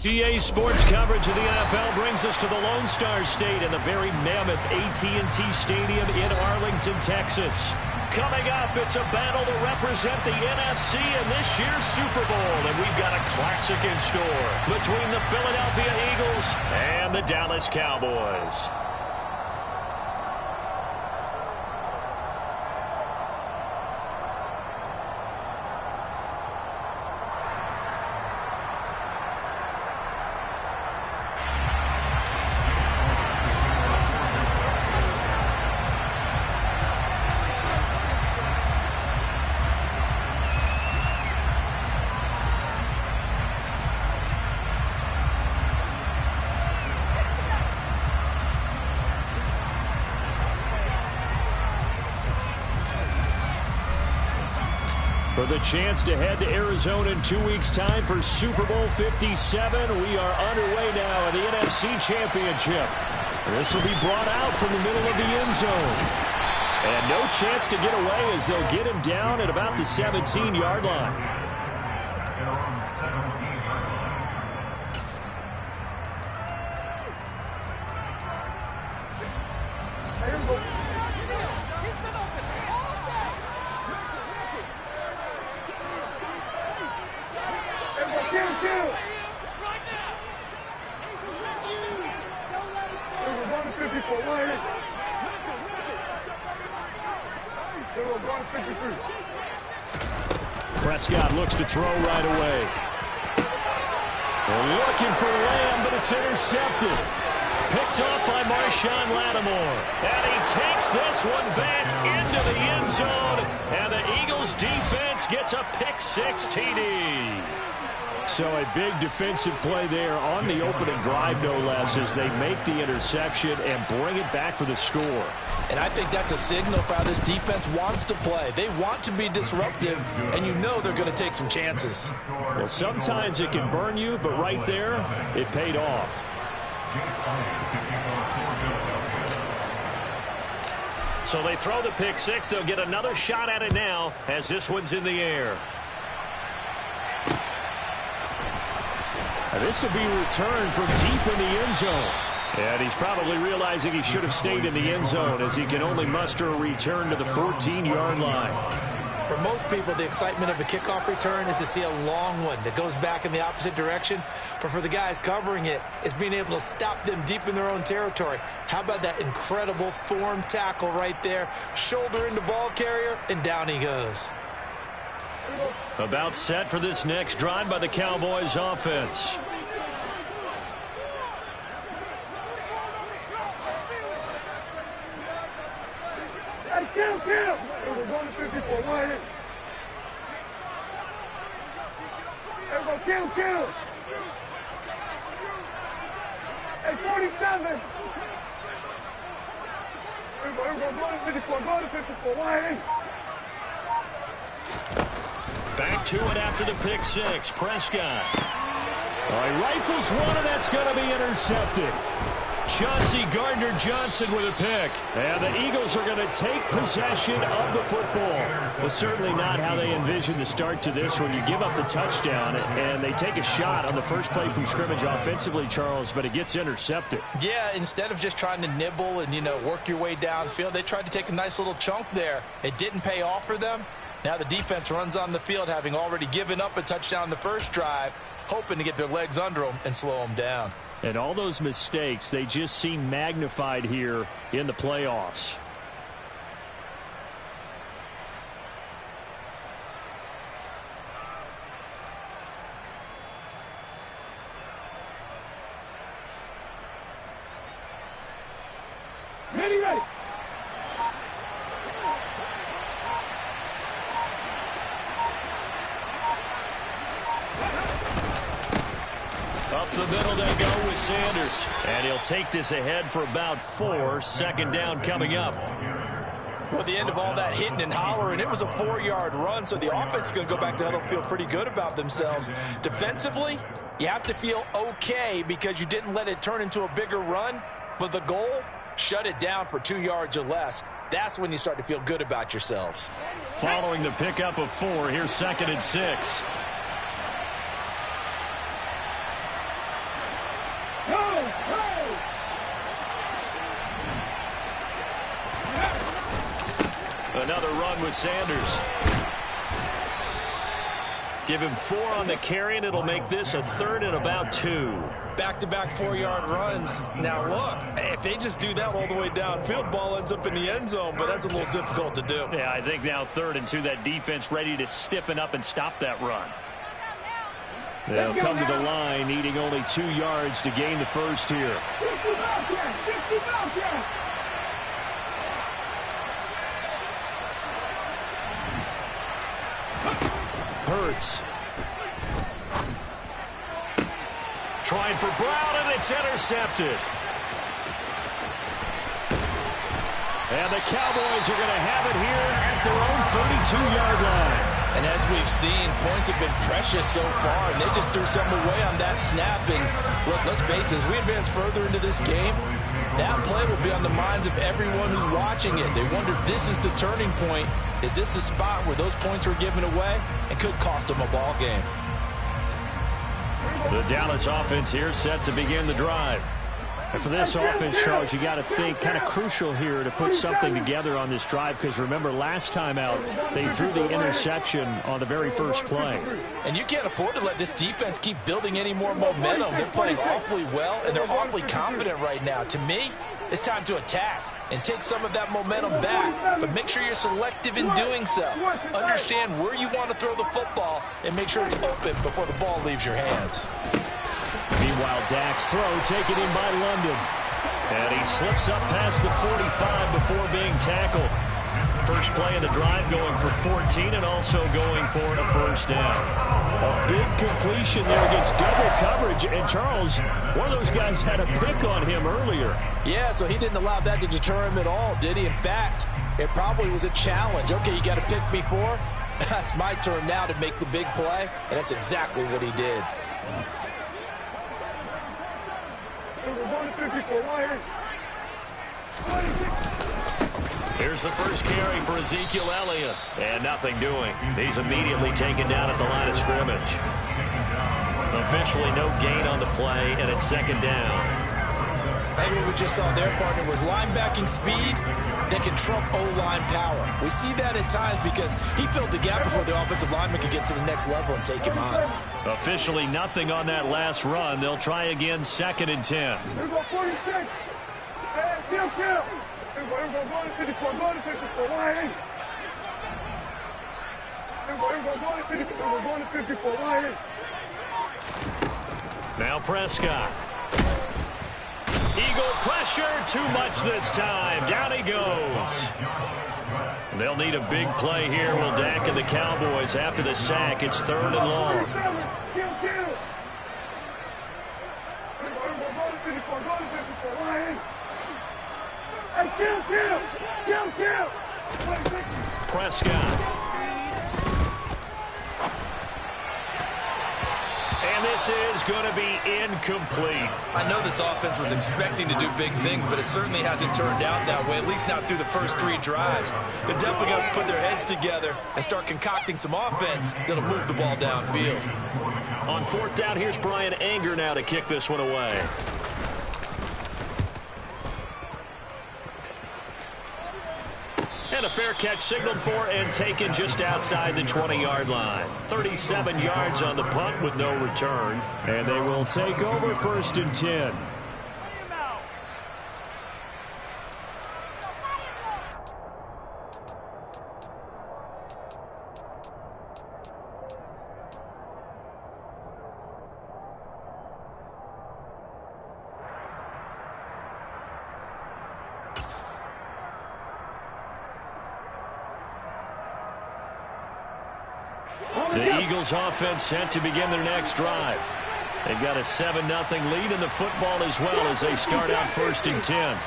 EA Sports coverage of the NFL brings us to the Lone Star State in the very mammoth AT&T Stadium in Arlington, Texas. Coming up, it's a battle to represent the NFC in this year's Super Bowl, and we've got a classic in store between the Philadelphia Eagles and the Dallas Cowboys. For the chance to head to Arizona in 2 weeks' time for Super Bowl 57, we are underway now in the NFC Championship. This will be brought out from the middle of the end zone. And no chance to get away as they'll get him down at about the 17-yard line. Prescott looks to throw right away. They're looking for Lamb, but it's intercepted. Picked off by Marshawn Lattimore. And he takes this one back into the end zone. And the Eagles defense gets a pick-six TD. So a big defensive play there on the opening drive, no less, as they make the interception and bring it back for the score. And I think that's a signal for how this defense wants to play. They want to be disruptive, and you know they're going to take some chances. Well, sometimes it can burn you, but right there, it paid off. So they throw the pick six. They'll get another shot at it now as this one's in the air. This will be returned from deep in the end zone. And he's probably realizing he should have stayed in the end zone as he can only muster a return to the 14-yard line. For most people, the excitement of a kickoff return is to see a long one that goes back in the opposite direction. But for the guys covering it, it's being able to stop them deep in their own territory. How about that incredible form tackle right there? Shoulder into ball carrier, and down he goes. About set for this next drive by the Cowboys offense. Kill. Hey, 47. Go to 54. Back to it after the pick six. Prescott. All right, rifles one, and that's going to be intercepted. Chauncey Gardner-Johnson with a pick. And the Eagles are going to take possession of the football. Well, certainly not how they envisioned the start to this one. You give up the touchdown, and they take a shot on the first play from scrimmage offensively, Charles, but it gets intercepted. Yeah, instead of just trying to nibble and, work your way downfield, they tried to take a nice little chunk there. It didn't pay off for them. Now the defense runs on the field, having already given up a touchdown the first drive, hoping to get their legs under them and slow them down. And all those mistakes, they just seem magnified here in the playoffs. Ready. Up the middle they go with Sanders. And he'll take this ahead for about 4. Second down coming up. Well, the end of all that hitting and hollering, it was a 4-yard run, so the offense is going to go back to huddle, feel pretty good about themselves. Defensively, you have to feel okay because you didn't let it turn into a bigger run, but the goal, shut it down for 2 yards or less. That's when you start to feel good about yourselves. Following the pickup of 4, here's 2nd and 6. Another run with Sanders. Give him 4 on the carry, and it'll make this a 3rd and about 2. Back-to-back 4-yard runs. Now, look, if they just do that all the way downfield, ball ends up in the end zone, but that's a little difficult to do. Yeah, I think now 3rd and 2, that defense ready to stiffen up and stop that run. They'll come to the line, needing only 2 yards to gain the first here. Hurts. Trying for Brown, and it's intercepted. And the Cowboys are going to have it here at their own 32-yard line. And as we've seen, points have been precious so far, and they just threw some away on that snap. And look, let's face it, as we advance further into this game, that play will be on the minds of everyone who's watching it. They wonder, this is the turning point. Is this the spot where those points were given away and could cost them a ball game? The Dallas offense here set to begin the drive. And for this offense, Charles, you got to think kind of crucial here to put something together on this drive, because remember, last time out, they threw the interception on the very first play. And you can't afford to let this defense keep building any more momentum. They're playing awfully well, and they're awfully confident right now. To me, it's time to attack and take some of that momentum back, but make sure you're selective in doing so. Understand where you want to throw the football and make sure it's open before the ball leaves your hands. Meanwhile, Dak's throw taken in by London. And he slips up past the 45 before being tackled. First play of the drive going for 14 and also going for a first down. A big completion there against double coverage. And Charles, one of those guys had a pick on him earlier. Yeah, so he didn't allow that to deter him at all, did he? In fact, it probably was a challenge. Okay, you got to pick me for? That's my turn now to make the big play, and that's exactly what he did. Here's the first carry for Ezekiel Elliott. And nothing doing. He's immediately taken down at the line of scrimmage. Officially no gain on the play, and it's 2nd down. I think what we just saw there, partner, was linebacking speed that can trump O-line power. We see that at times because he filled the gap before the offensive lineman could get to the next level and take him on. Officially nothing on that last run. They'll try again, 2nd and 10. Here go 46. Kill. Here go to 54. Go to 54. Why ain't? Here go to 54. Why ain't? Now Prescott. Eagle pressure, too much this time. Down he goes. They'll need a big play here, will Dak and the Cowboys. After the sack, it's 3rd and long. Kill. Prescott. And this is going to be incomplete. I know this offense was expecting to do big things, but it certainly hasn't turned out that way, at least not through the first 3 drives. They're definitely going to put their heads together and start concocting some offense that'll move the ball downfield. On 4th down, here's Brian Anger now to kick this one away. And a fair catch signaled for and taken just outside the 20-yard line. 37 yards on the punt with no return. And they will take over 1st and 10. The Eagles offense set to begin their next drive. They've got a 7-0 lead in the football as well as they start out 1st and 10.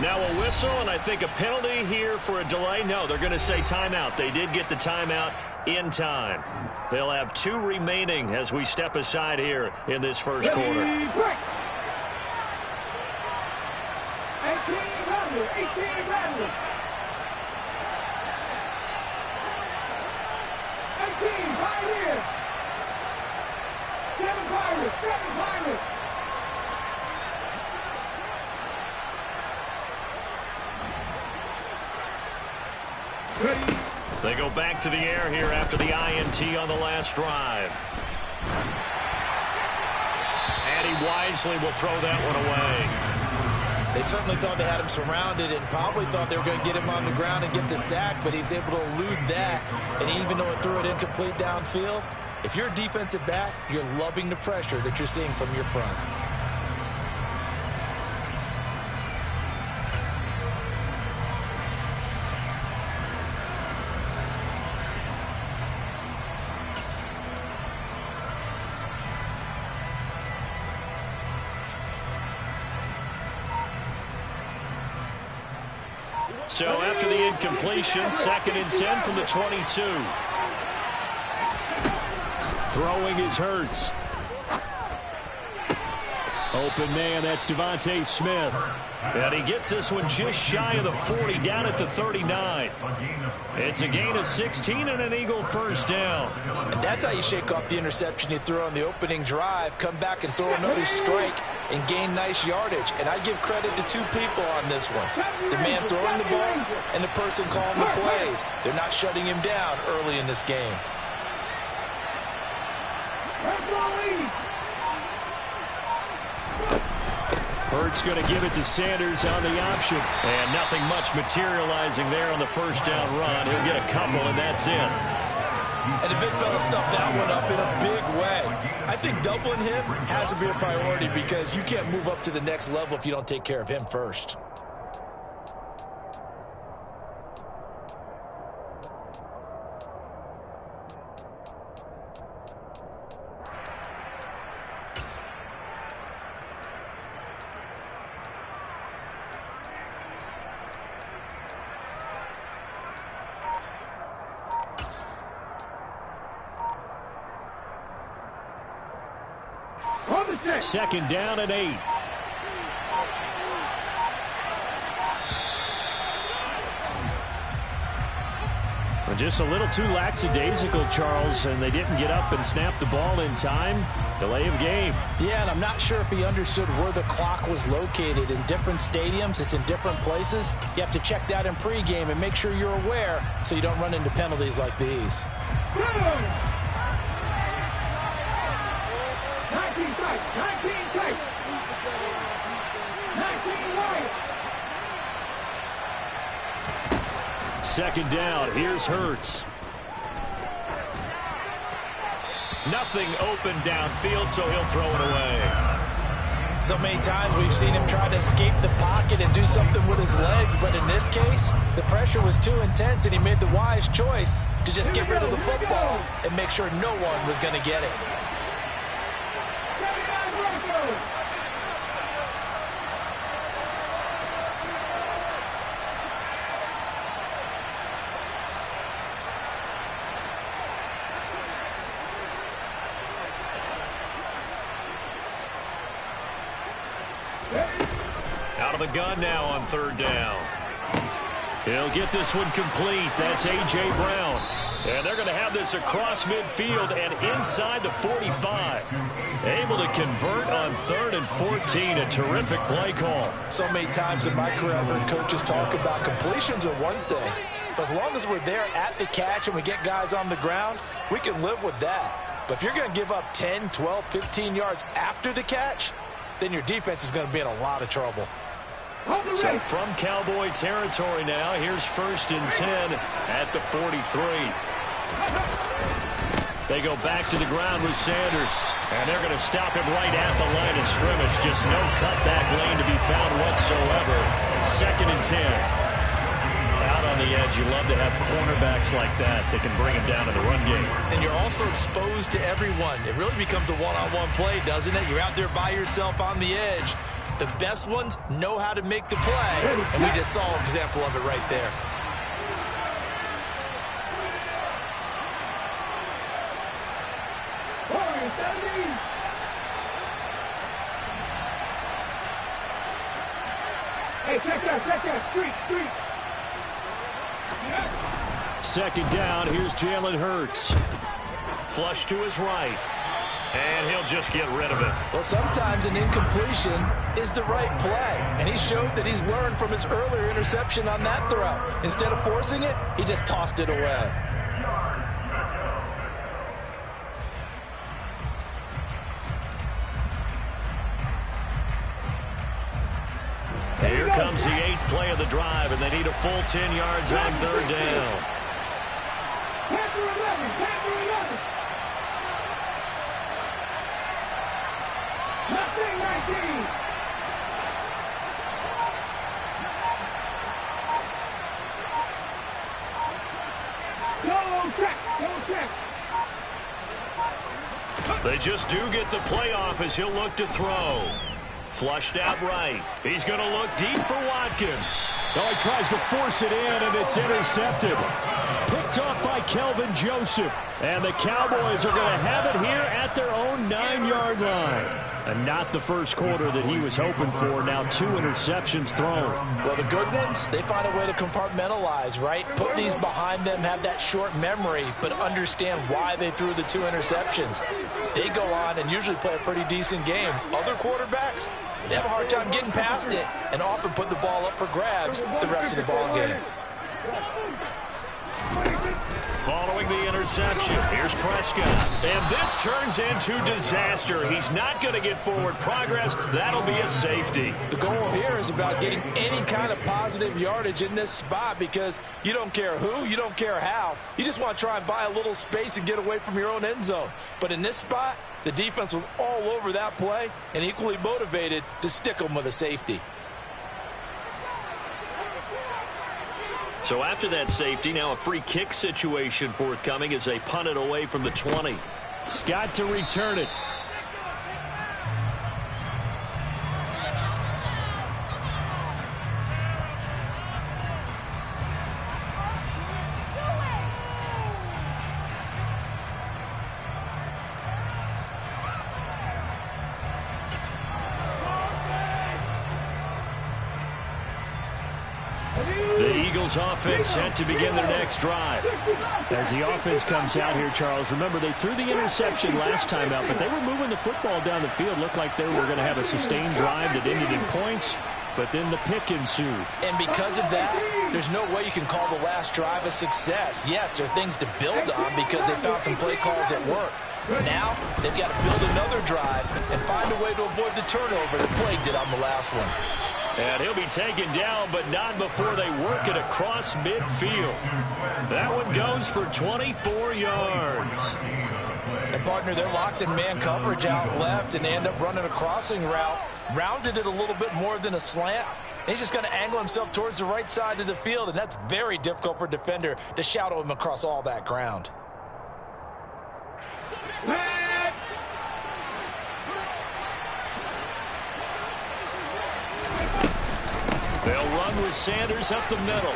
Now a whistle, and I think a penalty here for a delay. No, they're going to say timeout. They did get the timeout in time. They'll have 2 remaining as we step aside here in this first quarter. 18, right here. 7 Pirates, 7 They go back to the air here after the INT on the last drive. And he wisely will throw that one away. They certainly thought they had him surrounded and probably thought they were going to get him on the ground and get the sack, but he was able to elude that. And even though it threw it incomplete downfield, if you're a defensive back, you're loving the pressure that you're seeing from your front. So after the incompletion, 2nd and 10 from the 22. Throwing is Hurts. Open man, that's Devontae Smith. And he gets this one just shy of the 40, down at the 39. It's a gain of 16 and an Eagle first down. And that's how you shake off the interception you threw on the opening drive, come back and throw another strike and gain nice yardage. And I give credit to two people on this one. The man throwing the ball and the person calling the plays. They're not shutting him down early in this game. Hurts going to give it to Sanders on the option. And nothing much materializing there on the first down run. He'll get a couple, and that's it. And the big fella stuffed that one up in a big way. I think doubling him has to be a priority because you can't move up to the next level if you don't take care of him first. Second down and 8. Well, just a little too lackadaisical, Charles, and they didn't get up and snap the ball in time. Delay of game. Yeah, and I'm not sure if he understood where the clock was located. In different stadiums, it's in different places. You have to check that in pregame and make sure you're aware so you don't run into penalties like these. 19 tight, 19 tight, 19 wide. Second down, here's Hurts. Nothing open downfield, so he'll throw it away. So many times we've seen him try to escape the pocket and do something with his legs, but in this case, the pressure was too intense and he made the wise choice to just get rid of the football and make sure no one was going to get it. Out of the gun now on third down. He'll get this one complete. That's A.J. Brown. And they're going to have this across midfield and inside the 45. Able to convert on 3rd and 14. A terrific play call. So many times in my career, I've heard coaches talk about completions are one thing. But as long as we're there at the catch and we get guys on the ground, we can live with that. But if you're going to give up 10, 12, 15 yards after the catch, then your defense is going to be in a lot of trouble. So from Cowboy territory now, here's 1st and 10 at the 43. They go back to the ground with Sanders, and they're going to stop him right at the line of scrimmage. Just no cutback lane to be found whatsoever. 2nd and 10. Out on the edge, you love to have cornerbacks like that that can bring him down to the run game. And you're also exposed to everyone. It really becomes a one-on-one play, doesn't it? You're out there by yourself on the edge. The best ones know how to make the play, and we just saw an example of it right there. Hey, check that, street. Second down, here's Jalen Hurts. Flush to his right. And he'll just get rid of it. Well, sometimes an incompletion is the right play. And he showed that he's learned from his earlier interception on that throw. Instead of forcing it, he just tossed it away. Here comes the 8th play of the drive, and they need a full 10 yards on 3rd down. Pass for 11. Pass for 11. Nothing 19. Go check. Go check. They just do get the playoff as he'll look to throw. Flushed out right. He's going to look deep for Watkins. Oh, he tries to force it in, and it's intercepted. Picked off by Kelvin Joseph. And the Cowboys are going to have it here at their own 9-yard line. And not the first quarter that he was hoping for. Now 2 interceptions thrown. Well, the good ones, they find a way to compartmentalize, right? Put these behind them, have that short memory, but understand why they threw the 2 interceptions. They go on and usually play a pretty decent game. Other quarterbacks, they have a hard time getting past it and often put the ball up for grabs the rest of the ball game. Following the interception, here's Prescott. And this turns into disaster. He's not going to get forward progress. That'll be a safety. The goal here is about getting any kind of positive yardage in this spot because you don't care who, you don't care how. You just want to try and buy a little space and get away from your own end zone. But in this spot, the defense was all over that play and equally motivated to stick them with a safety. So after that safety, now a free kick situation forthcoming as they punt it away from the 20. Scott to return it. Offense set to begin their next drive. As the offense comes out here, Charles, remember they threw the interception last time out, but they were moving the football down the field. Looked like they were going to have a sustained drive that ended in points, but then the pick ensued. And because of that, there's no way you can call the last drive a success. Yes, there are things to build on because they found some play calls that work. Now, they've got to build another drive and find a way to avoid the turnover that plagued it on the last one. And he'll be taken down, but not before they work it across midfield. That one goes for 24 yards. And, partner, they're locked in man coverage out left, and they end up running a crossing route. Rounded it a little bit more than a slant. And he's just going to angle himself towards the right side of the field, and that's very difficult for a defender to shadow him across all that ground. They'll run with Sanders up the middle.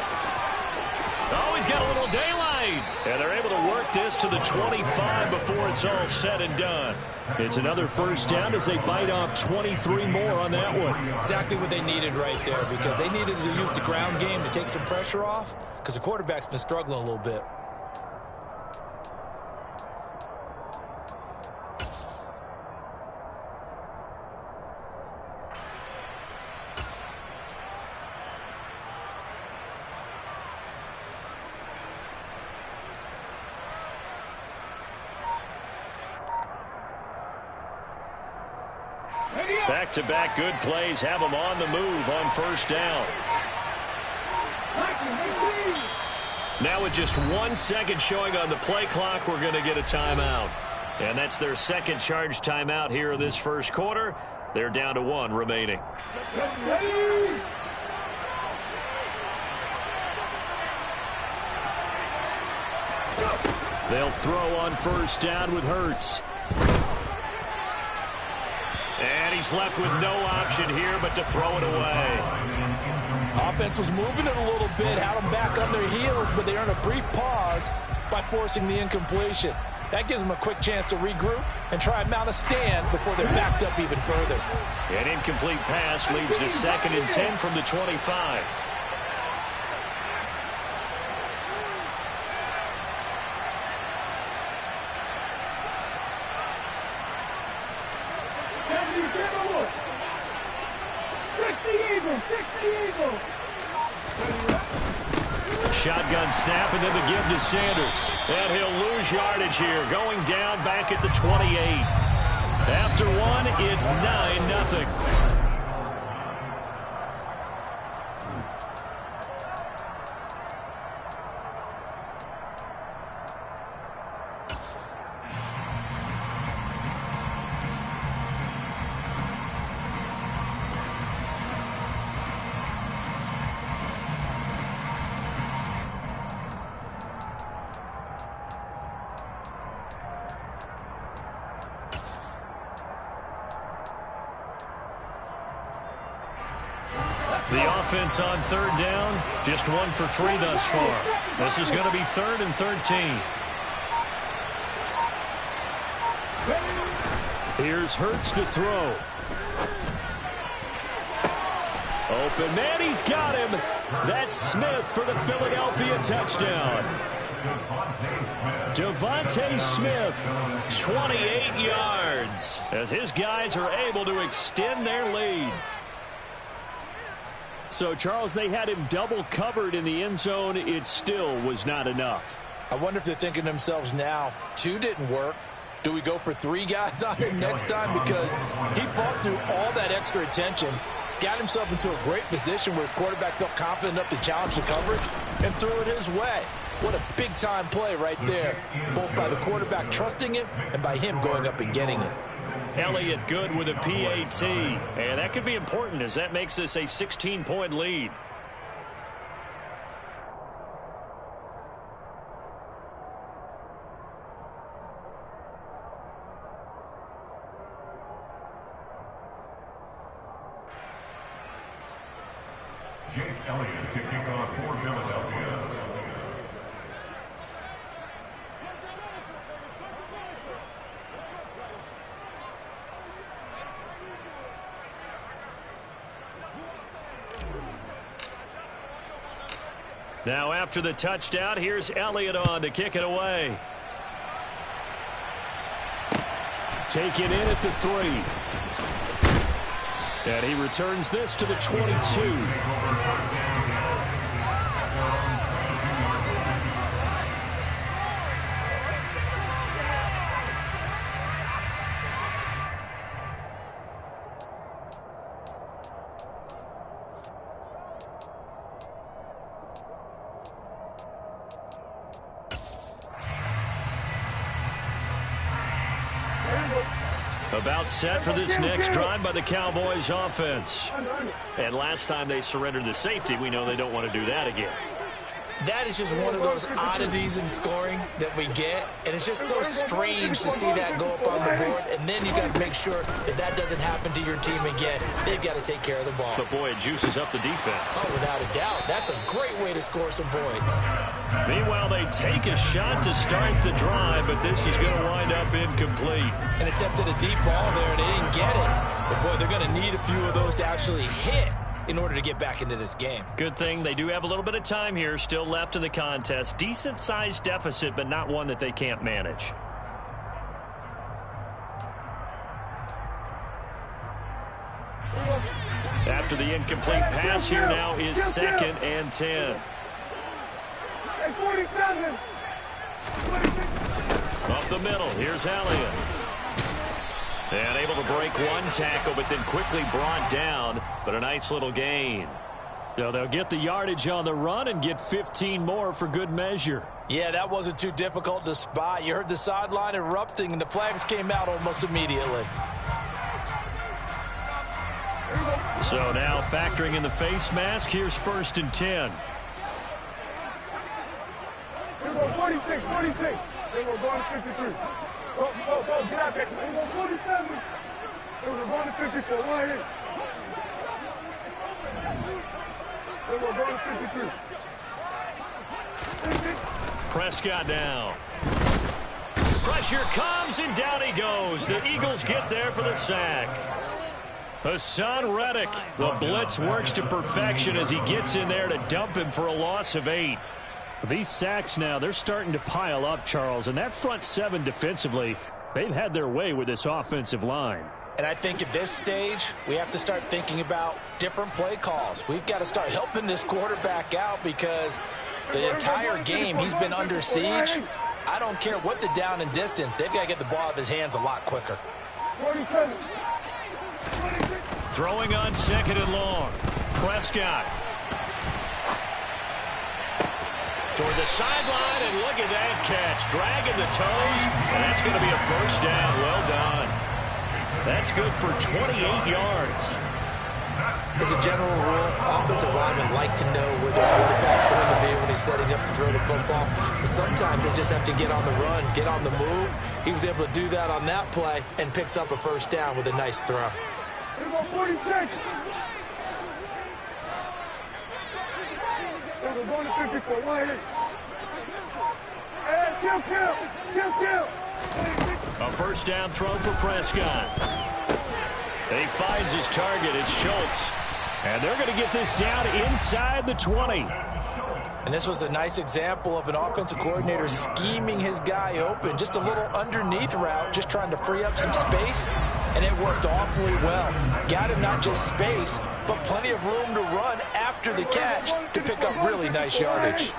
Oh, he's got a little daylight. And they're able to work this to the 25 before it's all said and done. It's another first down as they bite off 23 more on that one. Exactly what they needed right there because they needed to use the ground game to take some pressure off because the quarterback's been struggling a little bit. Back-to-back good plays have them on the move on first down. Now with just 1 second showing on the play clock, we're going to get a timeout. And that's their second charge timeout here in this first quarter. They're down to 1 remaining. They'll throw on first down with Hurts. And he's left with no option here but to throw it away. Offense was moving it a little bit, had them back on their heels, but they earned a brief pause by forcing the incompletion. That gives them a quick chance to regroup and try and mount a stand before they're backed up even further. An incomplete pass leads to 2nd and 10 from the 25. Shotgun snap and then the give to Sanders. And he'll lose yardage here, going down back at the 28. After one, it's 9-0. The offense on third down, just 1 for 3 thus far. This is going to be 3rd and 13. Here's Hurts to throw. Open man, he's got him. That's Smith for the Philadelphia touchdown. Devontae Smith, 28 yards, as his guys are able to extend their lead. So, Charles, they had him double covered in the end zone. It still was not enough. I wonder if they're thinking to themselves now, 2 didn't work. Do we go for 3 guys on him next time? Because he fought through all that extra attention, got himself into a great position where his quarterback felt confident enough to challenge the coverage and threw it his way. What a big-time play right there, both by the quarterback trusting him and by him going up and getting it. Elliott good with a PAT, and that could be important as that makes this a 16-point lead. Jake Elliott to kick off for Philadelphia. Now after the touchdown, here's Elliott on to kick it away. Taken in at the 3. And he returns this to the 22. About set for this next drive by the Cowboys offense. And last time they surrendered the safety, we know they don't want to do that again. That is just one of those oddities in scoring that we get, and it's just so strange to see that go up on the board, and then you got to make sure that that doesn't happen to your team again. They've got to take care of the ball. But boy, it juices up the defense. Oh, without a doubt. That's a great way to score some points. Meanwhile, they take a shot to start the drive, but this is going to wind up incomplete. And attempted a deep ball there, and they didn't get it. But boy, they're going to need a few of those to actually hit in order to get back into this game. Good thing they do have a little bit of time here still left in the contest. Decent-sized deficit, but not one that they can't manage. After the incomplete pass, here now is 2nd and 10. Up the middle, here's Elliott. And able to break one tackle, but then quickly brought down. But a nice little gain. So they'll get the yardage on the run and get 15 more for good measure. Yeah, that wasn't too difficult to spot. You heard the sideline erupting, and the flags came out almost immediately. So now factoring in the face mask, here's 1st and 10. 46, 46. They were going to 53. Go, get out there. They were 47. They were going to 54. Right here. They were going to 53. Prescott down. Pressure comes, and down he goes. The Eagles get there for the sack. Hassan Reddick, the blitz works to perfection as he gets in there to dump him for a loss of 8. These sacks now, they're starting to pile up, Charles, and that front 7 defensively, they've had their way with this offensive line. And I think at this stage, we have to start thinking about different play calls. We've got to start helping this quarterback out because the entire game he's been under siege. I don't care what the down and distance. They've got to get the ball out of his hands a lot quicker. Throwing on 2nd and long. Prescott. Toward the sideline, and look at that catch. Dragging the toes, and that's going to be a first down. Well done. That's good for 28 yards. As a general rule, offensive linemen like to know where their quarterback's going to be when he's setting up to throw the football. But sometimes they just have to get on the run, get on the move. He was able to do that on that play and picks up a first down with a nice throw. A first down throw for Prescott. He finds his target. It's Schultz. And they're going to get this down inside the 20. And this was a nice example of an offensive coordinator scheming his guy open. Just a little underneath route, just trying to free up some space. And it worked awfully well. Got him not just space, but plenty of room to run after the catch to pick up really nice yardage.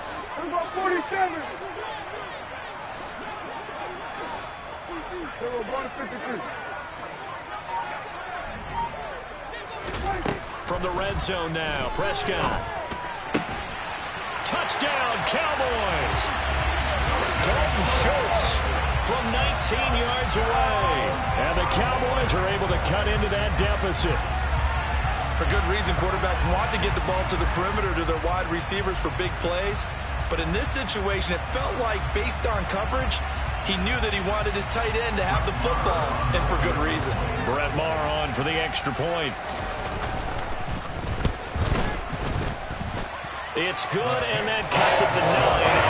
From the red zone now, Prescott. Touchdown, Cowboys! Dalton Schultz from 19 yards away. And the Cowboys are able to cut into that deficit. For good reason, quarterbacks want to get the ball to the perimeter to their wide receivers for big plays. But in this situation, it felt like based on coverage, he knew that he wanted his tight end to have the football, and for good reason. Brett Maher on for the extra point. It's good, and that cuts it to 9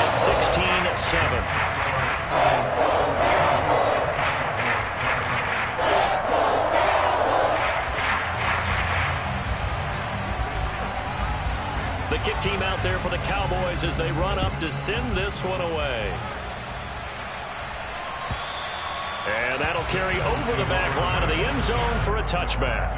at 16-7. The kick team out there for the Cowboys as they run up to send this one away. And that'll carry over the back line of the end zone for a touchback.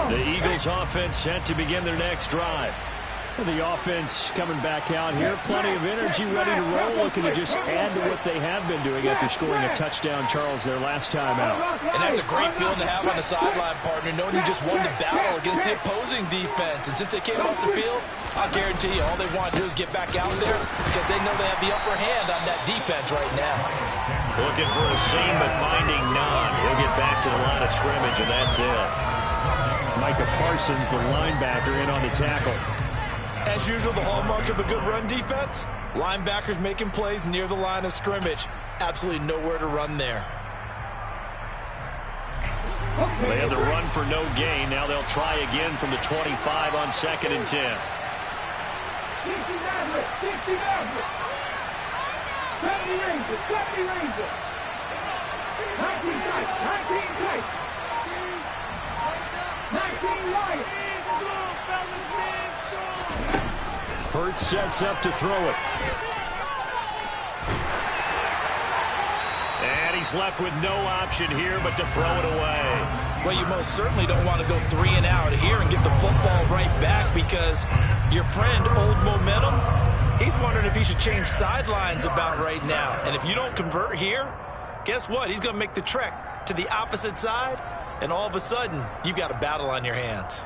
The Eagles offense set to begin their next drive. The offense coming back out here. Plenty of energy, ready to roll, looking to just add to what they have been doing after scoring a touchdown, Charles, their last time out. And that's a great feeling to have on the sideline, partner, knowing you just won the battle against the opposing defense. And since they came off the field, I guarantee you all they want to do is get back out there because they know they have the upper hand on that defense right now. Looking for a seam, but finding none. He'll get back to the line of scrimmage, and that's it. Micah Parsons, the linebacker, in on the tackle. As usual, the hallmark of a good run defense, linebackers making plays near the line of scrimmage. Absolutely nowhere to run there. They had the run for no gain. Now they'll try again from the 25 on 2nd and 10. Hurts sets up to throw it. And he's left with no option here but to throw it away. Well, you most certainly don't want to go 3 and out here and get the football right back because your friend, Old Momentum, he's wondering if he should change sidelines about right now. And if you don't convert here, guess what? He's going to make the trek to the opposite side, and all of a sudden, you've got a battle on your hands.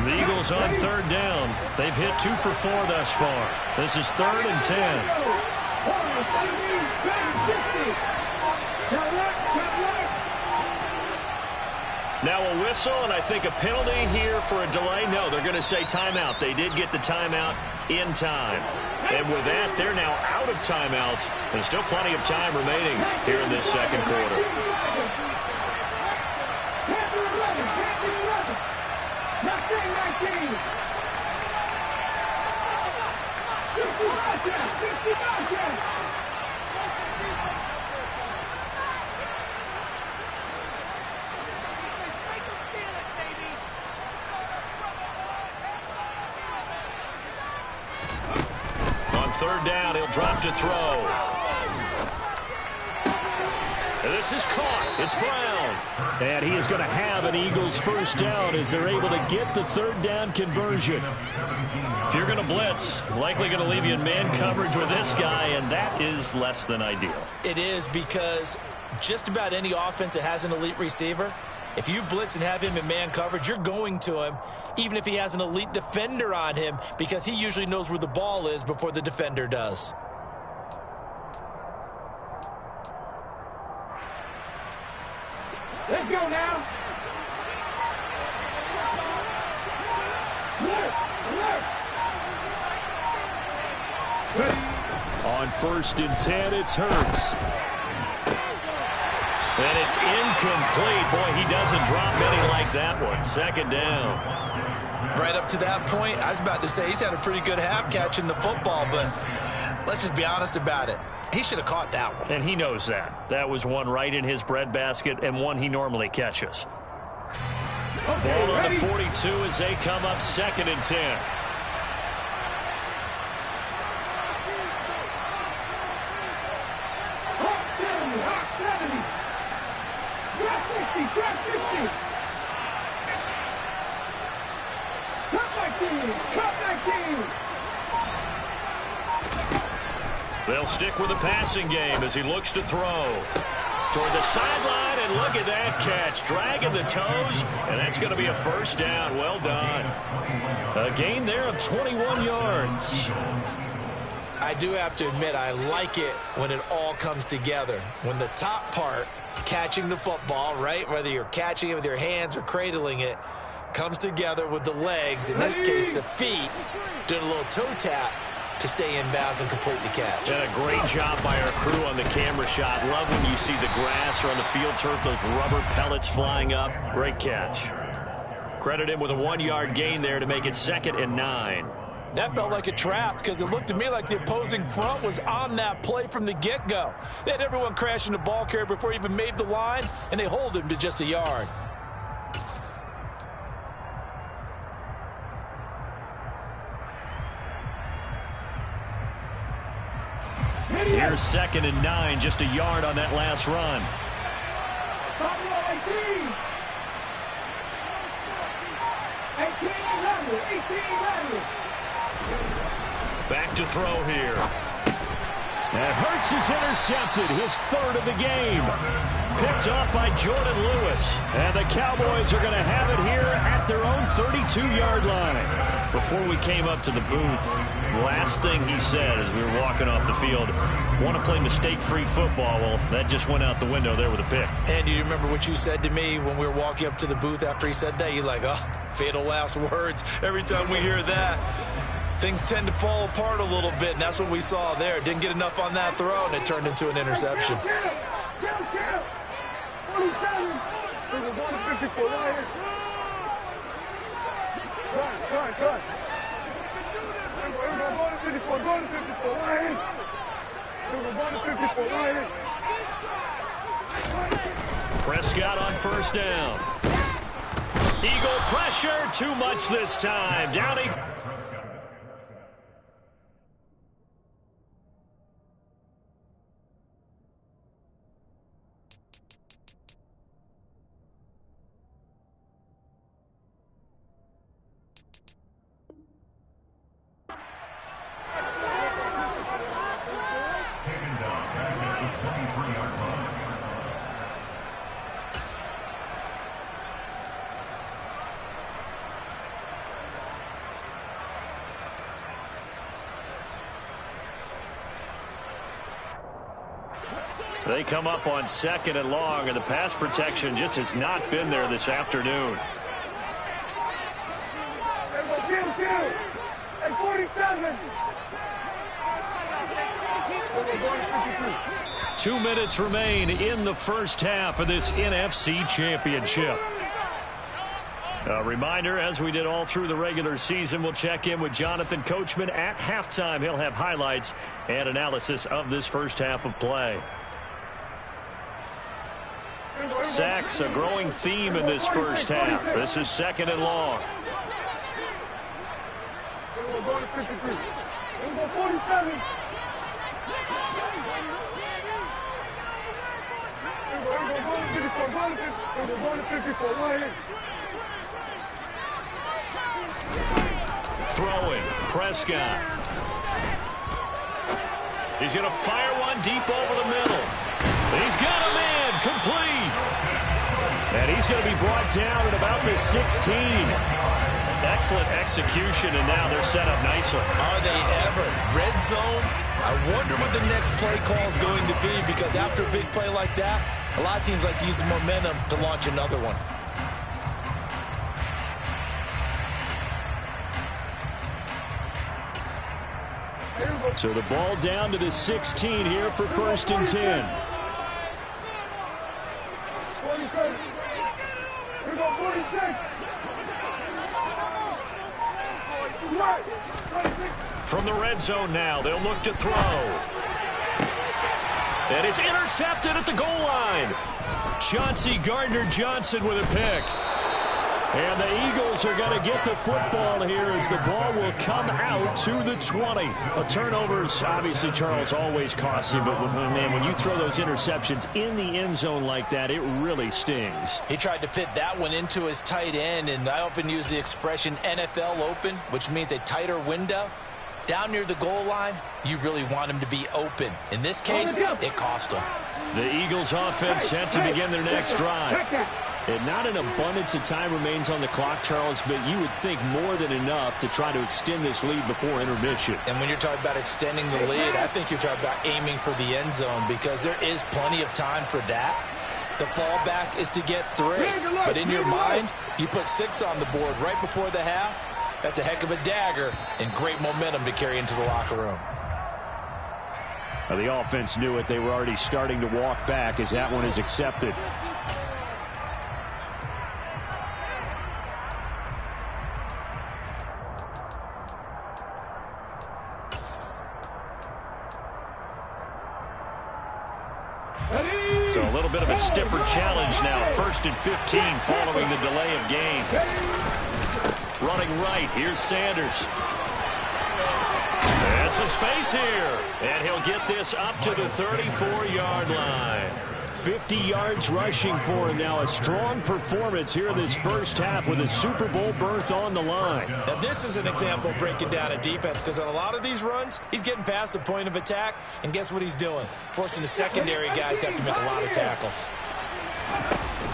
The Eagles on 3rd down. They've hit 2 for 4 thus far. This is 3rd and 10. Now a whistle, and I think a penalty here for a delay. No, they're going to say timeout. They did get the timeout in time. And with that, they're now out of timeouts. There's still plenty of time remaining here in this second quarter. On third down, he'll drop to throw. And this is caught. It's Brown. And he is going to have an Eagles first down as they're able to get the third down conversion. If you're going to blitz, likely going to leave you in man coverage with this guy, and that is less than ideal. It is, because just about any offense that has an elite receiver, if you blitz and have him in man coverage, you're going to him, even if he has an elite defender on him, because he usually knows where the ball is before the defender does. Let's go now. On 1st and 10, it's Hurts. And it's incomplete. Boy, he doesn't drop any like that one. Second down. Right up to that point, I was about to say he's had a pretty good half catching the football, but let's just be honest about it. He should have caught that one. And he knows that. That was one right in his breadbasket and one he normally catches. Ball on the 42 as they come up 2nd and 10. They'll stick with the passing game as he looks to throw. Toward the sideline, and look at that catch. Dragging the toes, and that's going to be a first down. Well done. A gain there of 21 yards. I do have to admit, I like it when it all comes together. When the top part, catching the football, right, whether you're catching it with your hands or cradling it, comes together with the legs, in this case the feet, doing a little toe tap to stay in bounds and complete the catch. And a great job by our crew on the camera shot. Love when you see the grass or on the field turf, those rubber pellets flying up. Great catch. Credit him with a 1-yard gain there to make it 2nd and 9. That felt like a trap because it looked to me like the opposing front was on that play from the get-go. They had everyone crashing the ball carrier before he even made the line, and they hold him to just a yard. Here's 2nd and 9, just a yard on that last run. Back to throw here. And Hurts is intercepted, his 3rd of the game. Picked off by Jordan Lewis. And the Cowboys are going to have it here at their own 32-yard line. Before we came up to the booth, last thing he said as we were walking off the field, want to play mistake-free football. Well, that just went out the window there with a pick. And do you remember what you said to me when we were walking up to the booth after he said that? You're like, oh, fatal last words. Every time we hear that, things tend to fall apart a little bit, and that's what we saw there. Didn't get enough on that throw, and it turned into an interception. Prescott on 1st down. Eagle pressure, too much this time. Downey. They come up on 2nd and long, and the pass protection just has not been there this afternoon. At 47. 2 minutes remain in the first half of this NFC Championship. A reminder, as we did all through the regular season, we'll check in with Jonathan Coachman at halftime. He'll have highlights and analysis of this first half of play. Sacks, a growing theme in this first half. This is 2nd and long. Throwing, Prescott. He's going to fire one deep over the middle. He's got a man, complete. And he's going to be brought down at about the 16. Excellent execution, and now they're set up nicely. Are they ever? Red zone? I wonder what the next play call is going to be, because after a big play like that, a lot of teams like to use the momentum to launch another one. So the ball down to the 16 here for 1st and 10. From the red zone now, they'll look to throw. And it's intercepted at the goal line. Chauncey Gardner-Johnson with a pick. And the Eagles are going to get the football here as the ball will come out to the 20. Well, turnovers, obviously, Charles, always cost you. But, man, when you throw those interceptions in the end zone like that, it really stings. He tried to fit that one into his tight end, and I often use the expression NFL open, which means a tighter window. Down near the goal line, you really want him to be open. In this case, it cost him. The Eagles offense set to begin their next drive. And not an abundance of time remains on the clock, Charles, but you would think more than enough to try to extend this lead before intermission. And when you're talking about extending the lead, I think you're talking about aiming for the end zone, because there is plenty of time for that. The fallback is to get 3. But in your mind, you put 6 on the board right before the half. That's a heck of a dagger and great momentum to carry into the locker room. Now, the offense knew it. They were already starting to walk back as that one is accepted. So a little bit of a stiffer challenge now. 1st and 15 following the delay of game. Running right, here's Sanders. And some space here. And he'll get this up to the 34-yard line. 50 yards rushing for him now. A strong performance here in this first half with a Super Bowl berth on the line. Now, this is an example of breaking down a defense, because on a lot of these runs, he's getting past the point of attack, and guess what he's doing? Forcing the secondary guys to have to make a lot of tackles.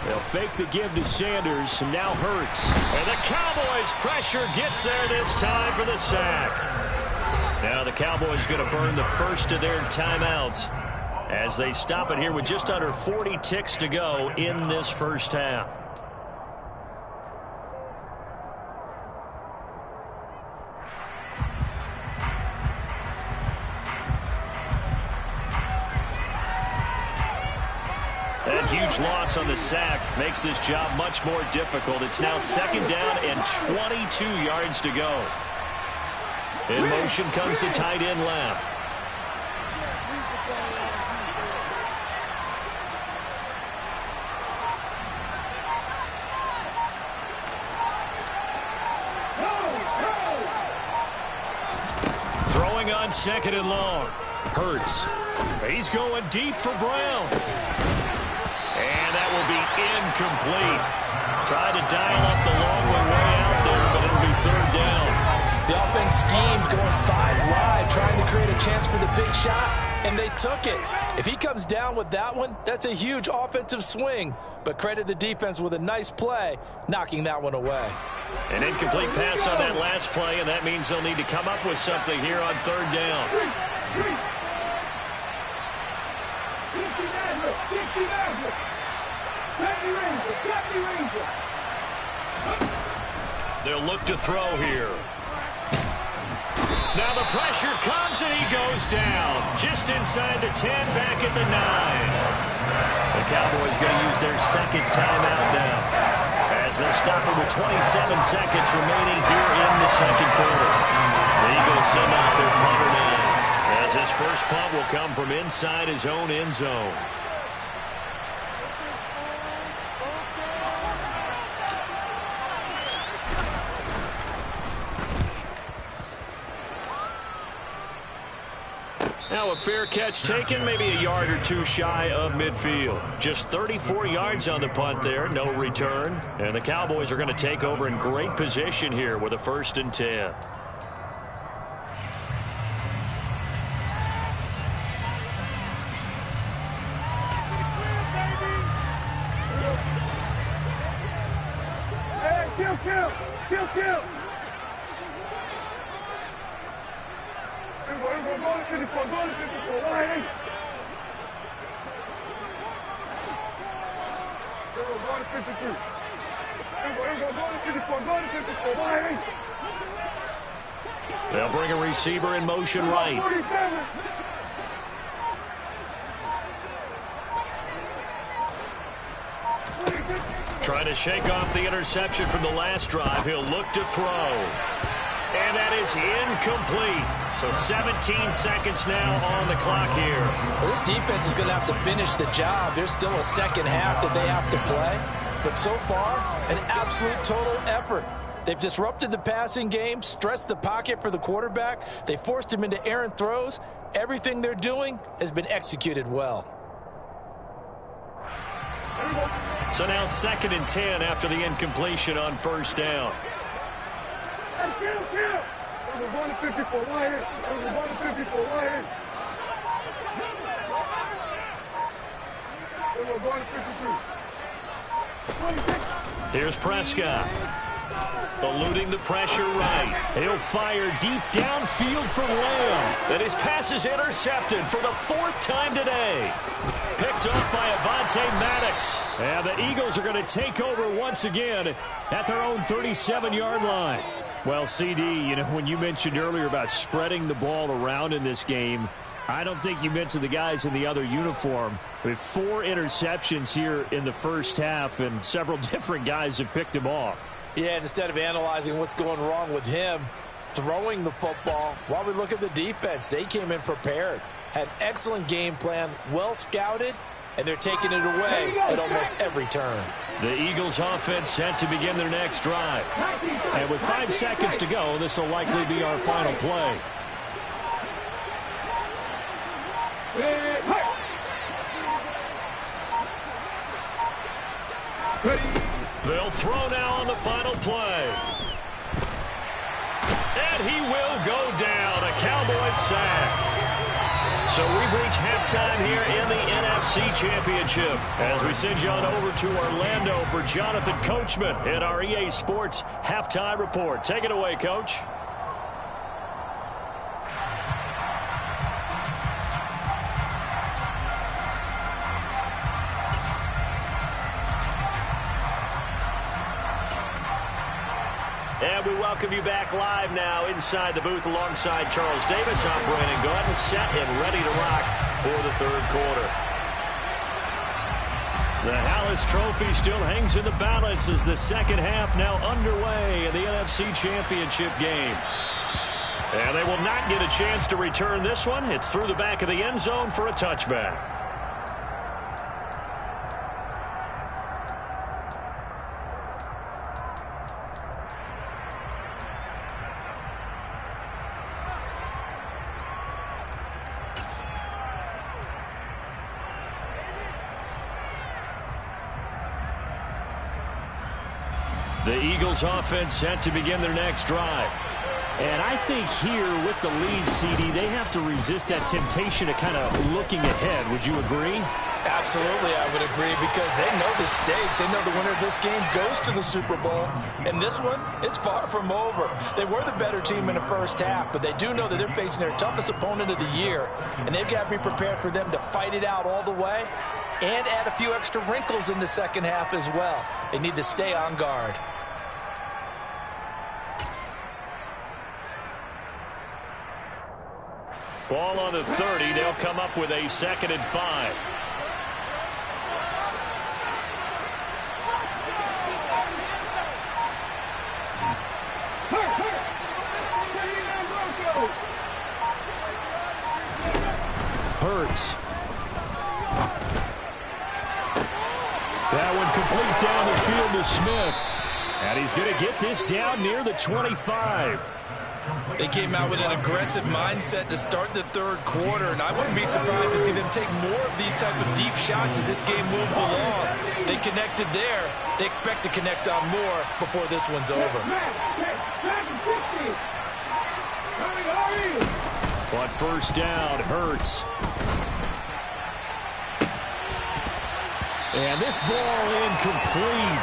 They'll fake the give to Sanders, and now Hurts. And the Cowboys' pressure gets there this time for the sack. Now the Cowboys going to burn the first of their timeouts as they stop it here with just under 40 ticks to go in this first half. That huge loss on the sack makes this job much more difficult. It's now 2nd down and 22 yards to go. In motion comes the tight end left. Throwing on 2nd and long. Hurts. He's going deep for Brown. And that will be incomplete. Tried to dial up the long way out there, but it'll be 3rd down. The offense schemed going 5 wide, trying to create a chance for the big shot, and they took it. If he comes down with that one, that's a huge offensive swing. But credit the defense with a nice play, knocking that one away. An incomplete pass on that last play, and that means they'll need to come up with something here on 3rd down. They'll look to throw here. Now the pressure comes, and he goes goes down just inside the 10, back at the 9. The Cowboys going to use their second timeout now, as they'll stop it with 27 seconds remaining here in the second quarter. The Eagles send out their punter now, as his first punt will come from inside his own end zone. Now a fair catch taken, maybe a yard or two shy of midfield. Just 34 yards on the punt there, no return. And the Cowboys are going to take over in great position here with a 1st and 10. Hey, kill. Go to 54, go to 54, wide 8. Go to 53. Go to 54, go to 54, wide 8. They'll bring a receiver in motion right. 47. Trying to shake off the interception from the last drive. He'll look to throw. And that is incomplete. So 17 seconds now on the clock here. Well, this defense is going to have to finish the job. There's still a second half that they have to play. But so far, an absolute total effort. They've disrupted the passing game, stressed the pocket for the quarterback. They forced him into errant throws. Everything they're doing has been executed well. So now 2nd and 10 after the incompletion on 1st down. Kill. We're going to 54, wide 8. We're going to 54, wide 8. We're going to 53. 26. Here's Prescott. Eluding the pressure right. He'll fire deep downfield for Lamb. And his pass is intercepted for the 4th time today. Picked off by Avonte Maddox. And the Eagles are going to take over once again at their own 37-yard line. Well, CD, you know, when you mentioned earlier about spreading the ball around in this game, I don't think you mentioned the guys in the other uniform. With 4 interceptions here in the first half, and several different guys have picked him off. Yeah, and instead of analyzing what's going wrong with him throwing the football, while we look at the defense, they came in prepared. Had an excellent game plan, well scouted, and they're taking it away at almost every turn. The Eagles offense set to begin their next drive. And with 5 seconds to go, this will likely be our final play. They'll throw now on the final play. And he will go down. A Cowboys sack. So we've reached halftime here in the NFC Championship as we send you on over to Orlando for Jonathan Coachman in our EA Sports Halftime Report. Take it away, Coach. And we welcome you back live now inside the booth alongside Charles Davis. I'm Brandon Gordon, set and ready to rock for the 3rd quarter. The Hallis Trophy still hangs in the balance as the second half now underway in the NFC Championship game. And they will not get a chance to return this one. It's through the back of the end zone for a touchback. The Eagles offense set to begin their next drive. And I think here with the lead, CD, they have to resist that temptation of kind of looking ahead. Would you agree? Absolutely, I would agree, because they know the stakes. They know the winner of this game goes to the Super Bowl. And this one, it's far from over. They were the better team in the first half, but they do know that they're facing their toughest opponent of the year. And they've got to be prepared for them to fight it out all the way and add a few extra wrinkles in the second half as well. They need to stay on guard. Ball on the 30. They'll come up with a 2nd and 5. Hurts. That one complete down the field to Smith. And he's going to get this down near the 25. They came out with an aggressive mindset to start the 3rd quarter, and I wouldn't be surprised to see them take more of these type of deep shots as this game moves along. They connected there. They expect to connect on more before this one's over. On 1st down, Hurts. And this ball incomplete.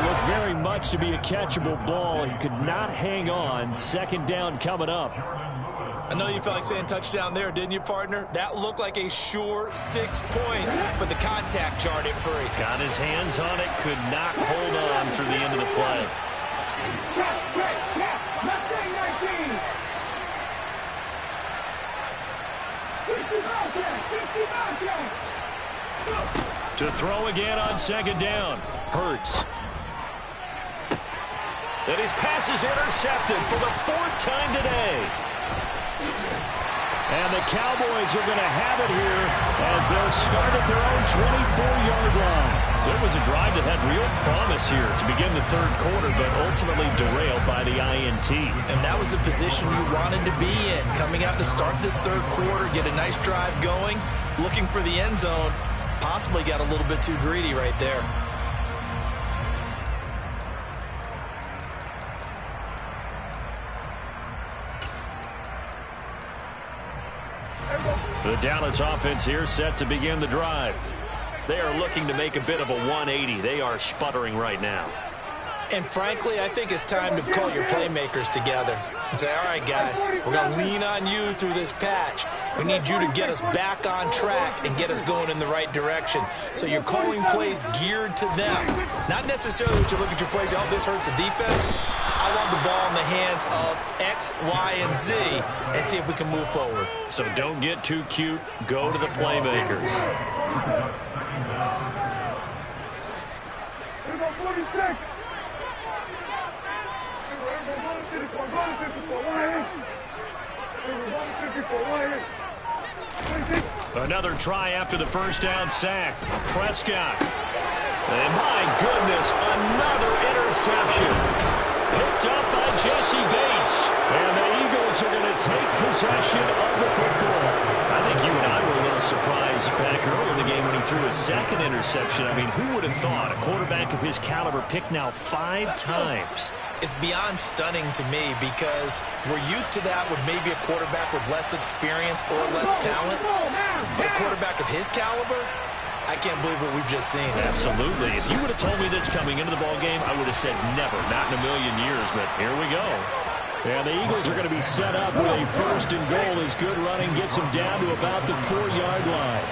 Looked very much to be a catchable ball. He could not hang on. 2nd down coming up. I know you felt like saying touchdown there, didn't you, partner? That looked like a sure 6 points, but the contact jarred it free. Got his hands on it, could not hold on through the end of the play. To throw again on 2nd down. Hurts. And his pass is intercepted for the 4th time today. And the Cowboys are going to have it here as they'll start at their own 24-yard line. So it was a drive that had real promise here to begin the 3rd quarter, but ultimately derailed by the INT. And that was the position you wanted to be in. Coming out to start this 3rd quarter, get a nice drive going, looking for the end zone. Possibly got a little bit too greedy right there. The Dallas offense here set to begin the drive. They are looking to make a bit of a 180. They are sputtering right now. And frankly, I think it's time to call your playmakers together and say, all right, guys, we're going to lean on you through this patch. We need you to get us back on track and get us going in the right direction. So you're calling plays geared to them. Not necessarily that you look at your plays, oh, this hurts the defense. I want the ball in the hands of X, Y, and Z and see if we can move forward. So don't get too cute. Go to the playmakers. Another try after the 1st down sack. Prescott. And my goodness, another interception. Picked up by Jesse Bates. And the Eagles are going to take possession of the football. I think you and I were a little surprised back early in the game when he threw his 2nd interception. I mean, who would have thought a quarterback of his caliber picked now 5 times? It's beyond stunning to me because we're used to that with maybe a quarterback with less experience or less talent. But a quarterback of his caliber, I can't believe what we've just seen. Absolutely. If you would have told me this coming into the ballgame, I would have said never, not in a million years, but here we go. And the Eagles are going to be set up with a 1st and goal as good running gets them down to about the 4-yard line.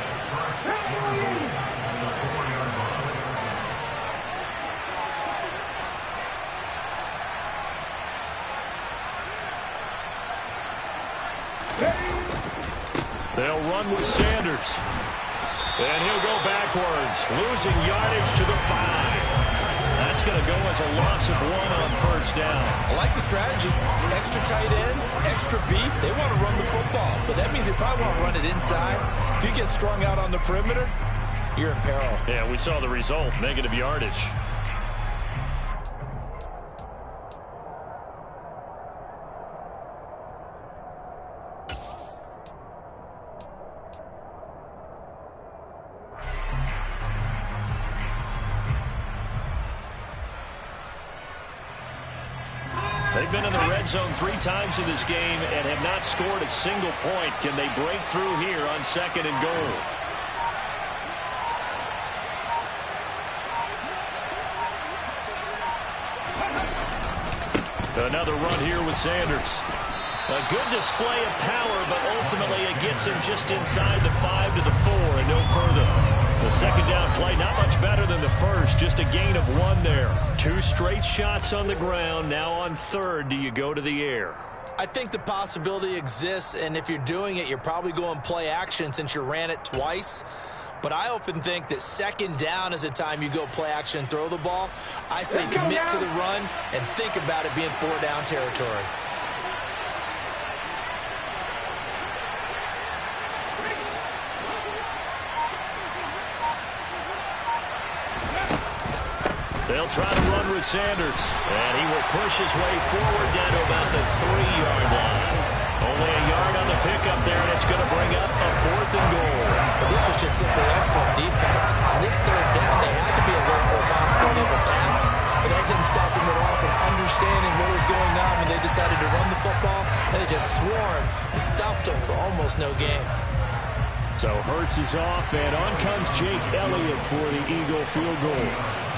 They'll run with Sanders. And he'll go backwards, losing yardage to the 5. That's going to go as a loss of 1 on 1st down. I like the strategy. Extra tight ends, extra beef. They want to run the football, but that means they probably want to run it inside. If you get strung out on the perimeter, you're in peril. Yeah, we saw the result, negative yardage. They've been in the red zone 3 times in this game and have not scored a single point. Can they break through here on 2nd and goal? Another run here with Sanders. A good display of power, but ultimately it gets him just inside the 5 to the 4 and no further. The 2nd down play, not much better than the 1st, just a gain of 1 there. 2 straight shots on the ground. Now on 3rd, do you go to the air? I think the possibility exists, and if you're doing it, you're probably going play action since you ran it twice. But I often think that second down is the time you go play action and throw the ball. I say commit to the run and think about it being 4-down territory. They'll try to run with Sanders, and he will push his way forward down to about the 3-yard line. Only a yard on the pickup there, and it's going to bring up a 4th and goal. But this was just simply excellent defense. On this 3rd down, they had to be alert for a possibility of a pass, but that didn't stop them at all from understanding what was going on when they decided to run the football, and they just swarmed and stuffed them for almost no gain. So Hurts is off, and on comes Jake Elliott for the Eagle field goal.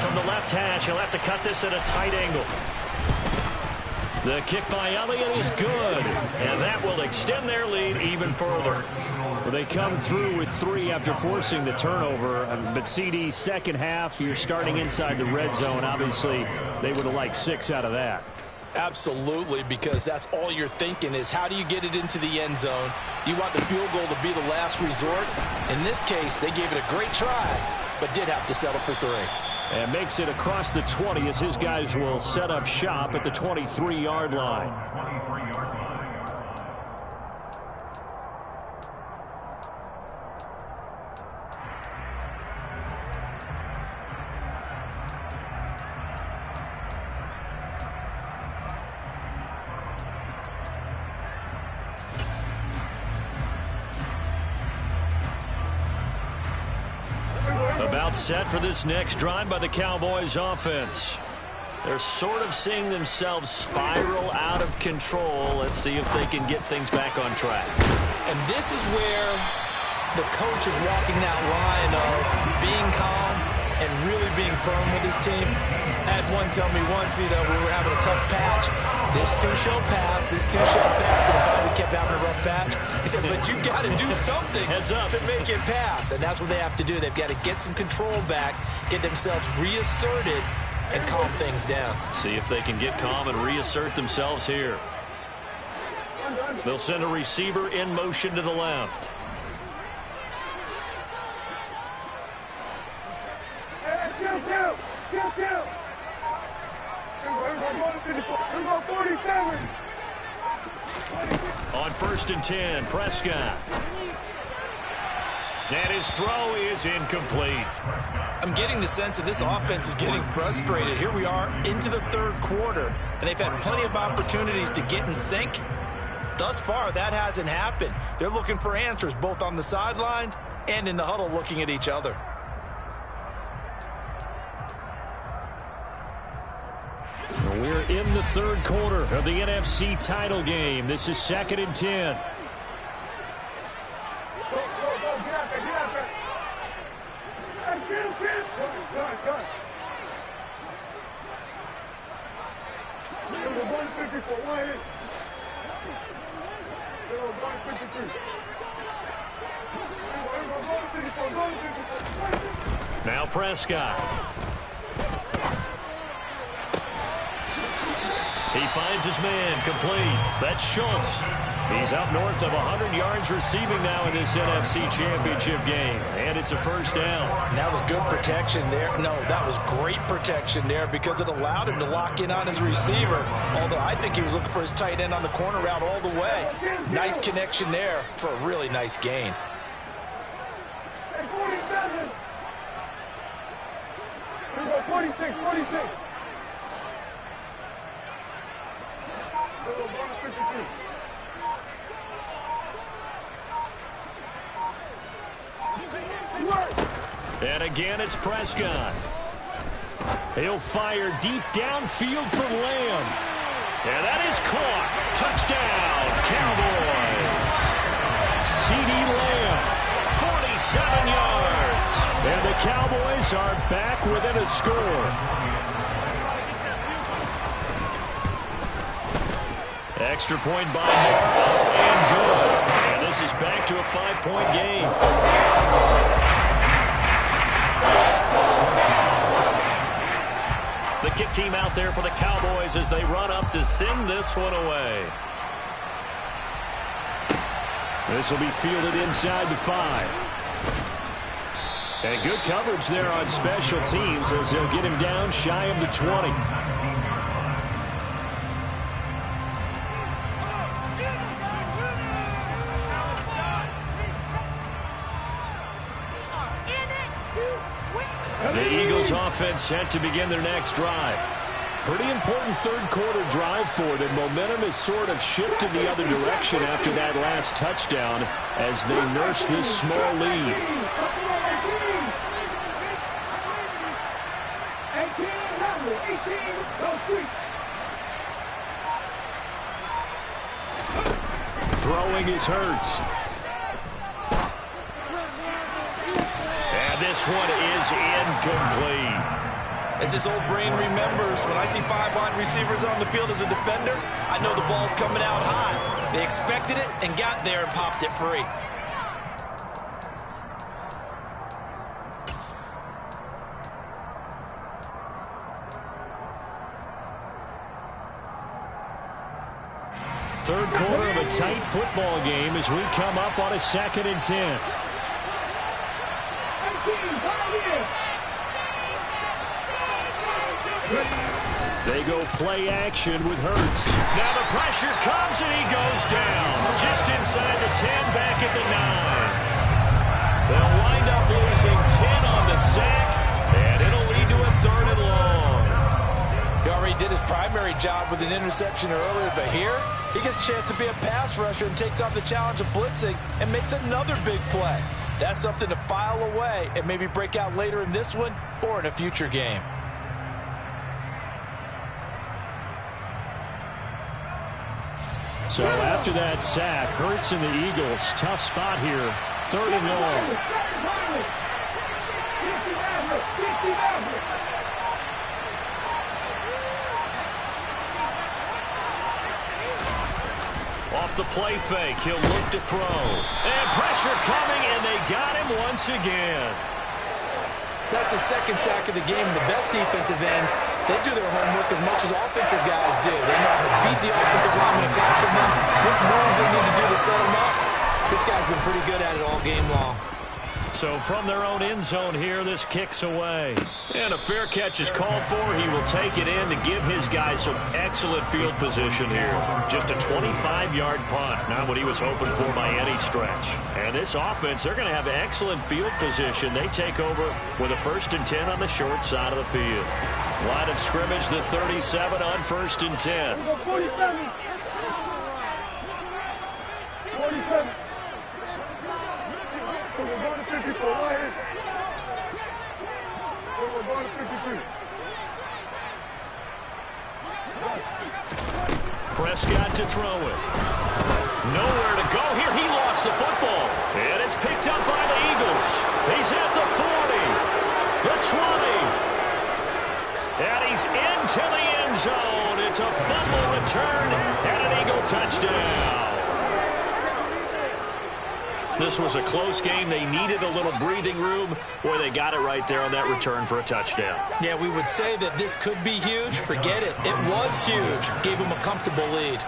From the left hash, he'll have to cut this at a tight angle. The kick by Elliott is good, and that will extend their lead even further. Well, they come through with 3 after forcing the turnover, but CD, second half, you're starting inside the red zone. Obviously, they would have liked 6 out of that. Absolutely, because that's all you're thinking is how do you get it into the end zone? You want the field goal to be the last resort. In this case, they gave it a great try, but did have to settle for 3. And makes it across the 20 as his guys will set up shop at the 23-yard line. About set for this next drive by the Cowboys offense. They're sort of seeing themselves spiral out of control. Let's see if they can get things back on track. And this is where the coach is walking that line of being calm and really being firm with his team. I had one tell me once, we were having a tough patch. This two shall pass, this two shall pass. And finally we kept having a rough patch. He said, but you got to do something to make it pass. And that's what they have to do. They've got to get some control back, get themselves reasserted, and calm things down. See if they can get calm and reassert themselves here. They'll send a receiver in motion to the left. On 1st and 10, Prescott. And his throw is incomplete. I'm getting the sense that this offense is getting frustrated. Here we are into the 3rd quarter, and they've had plenty of opportunities to get in sync. Thus far, that hasn't happened. They're looking for answers both on the sidelines and in the huddle looking at each other. We're in the 3rd quarter of the NFC title game. This is 2nd and 10. Now Prescott. He finds his man complete. That's Schultz. He's up north of 100 yards receiving now in this NFC Championship game. And it's a 1st down. And that was good protection there. No, that was great protection there because it allowed him to lock in on his receiver. Although I think he was looking for his tight end on the corner route all the way. Nice connection there for a really nice gain. Hey, 47. 46, 46. And again, it's Prescott. He'll fire deep downfield for Lamb. And that is caught. Touchdown, Cowboys. CD Lamb, 47 yards. And the Cowboys are back within a score. Extra point by Moore, up and good. And this is back to a 5-point game. The kick team out there for the Cowboys as they run up to send this one away. This will be fielded inside the 5. And good coverage there on special teams as they'll get him down shy of the 20. The Eagles offense set to begin their next drive. Pretty important third-quarter drive for them. Momentum has sort of shifted the other direction after that last touchdown as they nurse this small lead. Throwing is Hurts. And this one is incomplete. As his old brain remembers, when I see 5 wide receivers on the field as a defender, I know the ball's coming out high. They expected it and got there and popped it free. Third quarter of a tight football game as we come up on a 2nd and 10. They go play action with Hurts. Now the pressure comes and he goes down. Just inside the 10, back at the 9. They'll wind up losing 10 on the sack, and it'll lead to a 3rd and long. He already did his primary job with an interception earlier, but here he gets a chance to be a pass rusher and takes on the challenge of blitzing and makes another big play. That's something to file away and maybe break out later in this one or in a future game. So after that sack, Hurts and the Eagles, tough spot here, 3rd and long. Off the play fake, he'll look to throw. And pressure coming, and they got him once again. That's a 2nd sack of the game. The best defensive ends, they do their homework as much as offensive guys do. They know how to beat the offensive lineman across from them, what moves they need to do to set them up. This guy's been pretty good at it all game long. So from their own end zone here, this kicks away. And a fair catch is called for. He will take it in to give his guys some excellent field position here. Just a 25-yard punt, not what he was hoping for by any stretch. And this offense, they're going to have excellent field position. They take over with a 1st and 10 on the short side of the field. Line of scrimmage, the 37 on 1st and 10. 47. 47. So we're going to 54 right here. So we're going to 53. Prescott to throw it. Nowhere to go here. He lost the football. And it's picked up by the Eagles. He's at the 40. The 20. And he's into the end zone. It's a fumble return and an Eagle touchdown. This was a close game. They needed a little breathing room. Boy, they got it right there on that return for a touchdown. Yeah, we would say that this could be huge. Forget it. It was huge. Gave him a comfortable lead.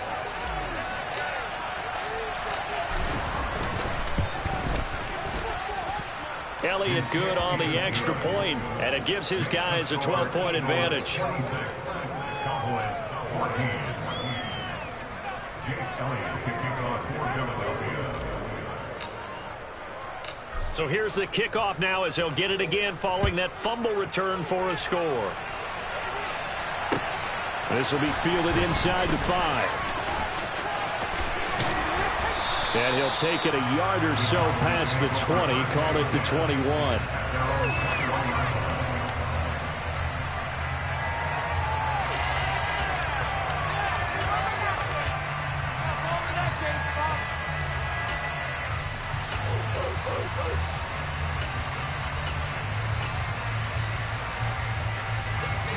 Elliott good on the extra point, and it gives his guys a 12-point advantage. So here's the kickoff now as he'll get it again following that fumble return for a score. This will be fielded inside the 5. And he'll take it a yard or so past the 20, call it the 21.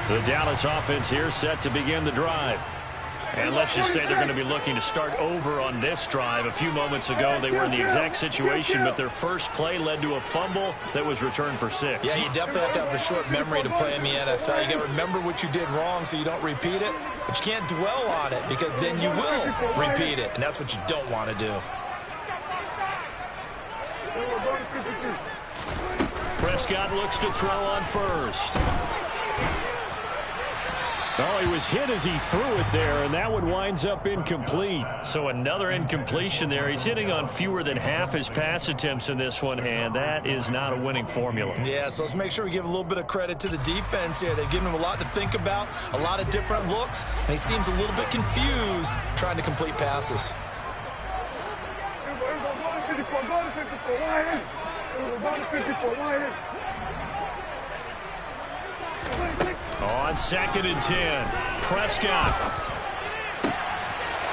The Dallas offense here set to begin the drive. And let's just say they're going to be looking to start over on this drive. A few moments ago, they were in the exact situation, but their first play led to a fumble that was returned for 6. Yeah, you definitely have to have the short memory to play in the NFL. You got to remember what you did wrong so you don't repeat it, but you can't dwell on it because then you will repeat it, and that's what you don't want to do. They were going to 53. Prescott looks to throw on first. Oh, he was hit as he threw it there, and that one winds up incomplete. So another incompletion there. He's hitting on fewer than half his pass attempts in this one, and that is not a winning formula. Yeah, so let's make sure we give a little bit of credit to the defense here. They've given him a lot to think about, a lot of different looks, and he seems a little bit confused trying to complete passes. On 2nd and 10, Prescott.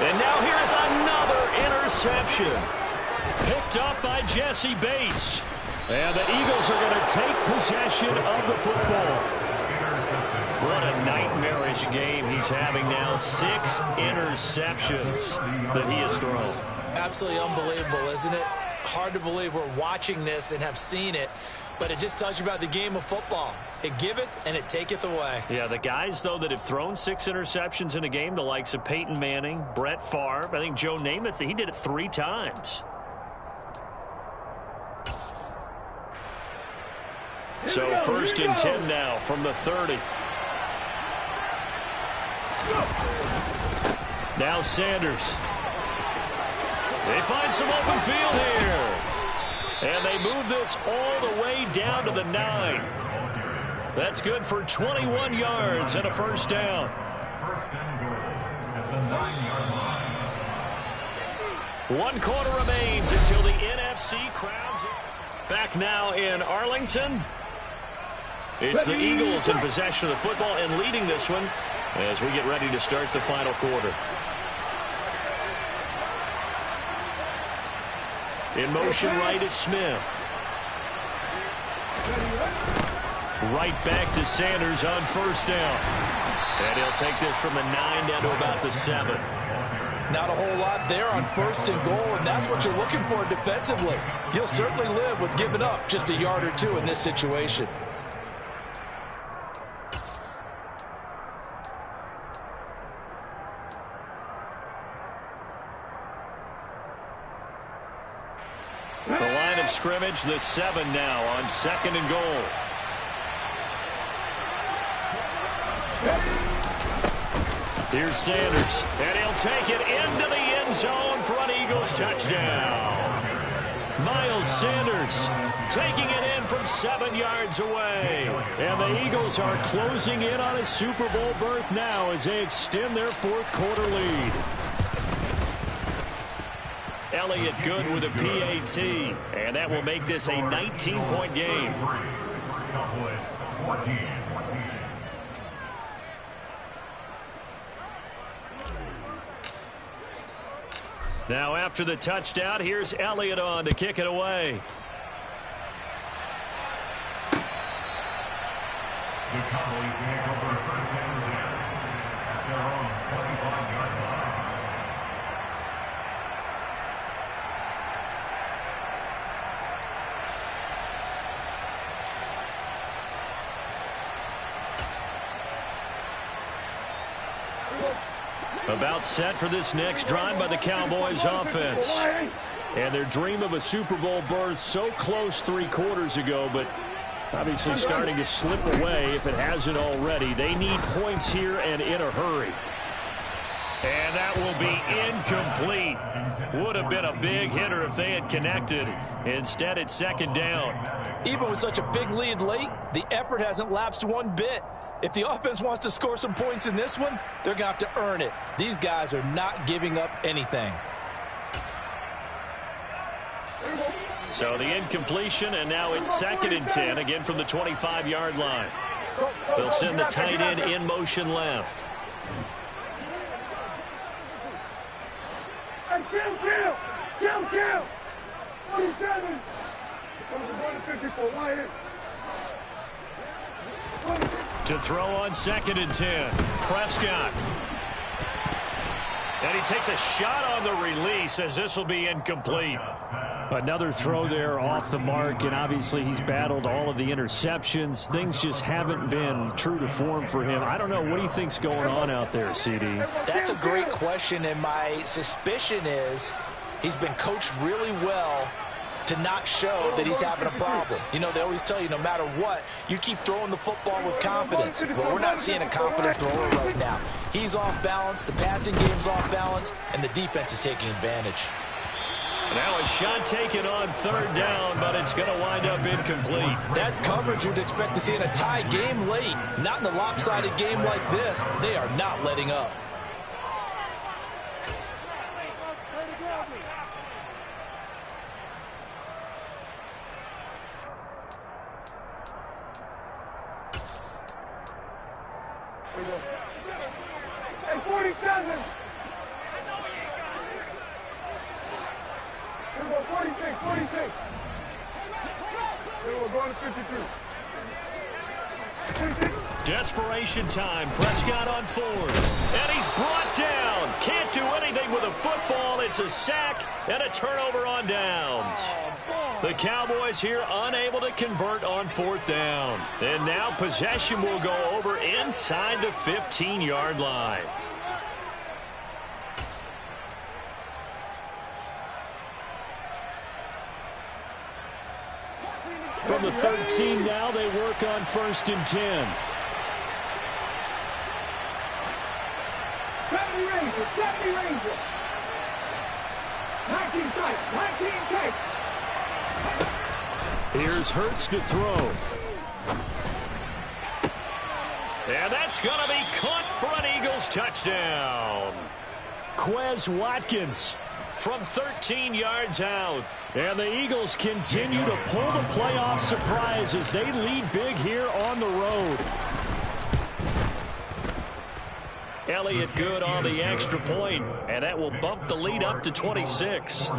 And now here's another interception. Picked up by Jesse Bates. And the Eagles are going to take possession of the football. What a nightmarish game he's having now. 6 interceptions that he has thrown. Absolutely unbelievable, isn't it? Hard to believe we're watching this and have seen it, but it just tells you about the game of football. It giveth and it taketh away. Yeah, the guys, though, that have thrown 6 interceptions in a game, the likes of Peyton Manning, Brett Favre, I think Joe Namath, he did it 3 times. So 1st and 10 now from the 30. Now Sanders. They find some open field here. And they move this all the way down to the 9. That's good for 21 yards and a first down. First and goal at the 9-yard line. 1 quarter remains until the NFC crowns it. Back now in Arlington. It's the Eagles in possession of the football and leading this one as we get ready to start the final quarter. In motion right is Smith. Right back to Sanders on first down. And he'll take this from the 9 down to about the 7. Not a whole lot there on 1st and goal, and that's what you're looking for defensively. You'll certainly live with giving up just a yard or 2 in this situation. The line of scrimmage, the 7 now on 2nd and goal. Here's Sanders, and he'll take it into the end zone for an Eagles touchdown. Miles Sanders taking it in from 7 yards away. And the Eagles are closing in on a Super Bowl berth now as they extend their 4th quarter lead. Elliott good with a PAT, and that will make this a 19-point game. Now after the touchdown, here's Elliott on to kick it away. The Cowboys make over first down at their own 25-yard line. About set for this next drive by the Cowboys offense. And their dream of a Super Bowl berth so close 3 quarters ago, but obviously starting to slip away if it hasn't already. They need points here and in a hurry. And that will be incomplete. Would have been a big hitter if they had connected. Instead, it's 2nd down. Even with such a big lead late, the effort hasn't lapsed one bit. If the offense wants to score some points in this one, they're going to have to earn it. These guys are not giving up anything. So the incompletion, and now it's 2nd and 10, again from the 25-yard line. They'll send the tight end in motion left. Kill! 27! 54, Wyatt. To throw on 2nd and 10. Prescott. And he takes a shot on the release as this will be incomplete. Another throw there off the mark, and obviously he's battled all of the interceptions. Things just haven't been true to form for him. I don't know. What do you think's going on out there, CD? That's a great question, and my suspicion is he's been coached really well to not show that he's having a problem. You know, they always tell you no matter what, you keep throwing the football with confidence. Well, we're not seeing a confident thrower right now. He's off balance, the passing game's off balance, and the defense is taking advantage. Now a shot taken on third down, but it's going to wind up incomplete. That's coverage you'd expect to see in a tie game late. Not in a lopsided game like this. They are not letting up. Hey, 47. 46. We're going to 53. Desperation time. Prescott on fourth. And he's brought down. Can't do anything with a football. It's a sack and a turnover on downs. The Cowboys here unable to convert on fourth down. And now possession will go over inside the 15-yard line. From the 13 now, they work on 1st and 10. 70 Ranger. 19 tight. Here's Hurts to throw. And that's going to be caught for an Eagles touchdown. Quez Watkins from 13 yards out. And the Eagles continue to pull the playoff surprise as they lead big here on the road. Elliott good on the extra point, and that will bump the lead up to 26.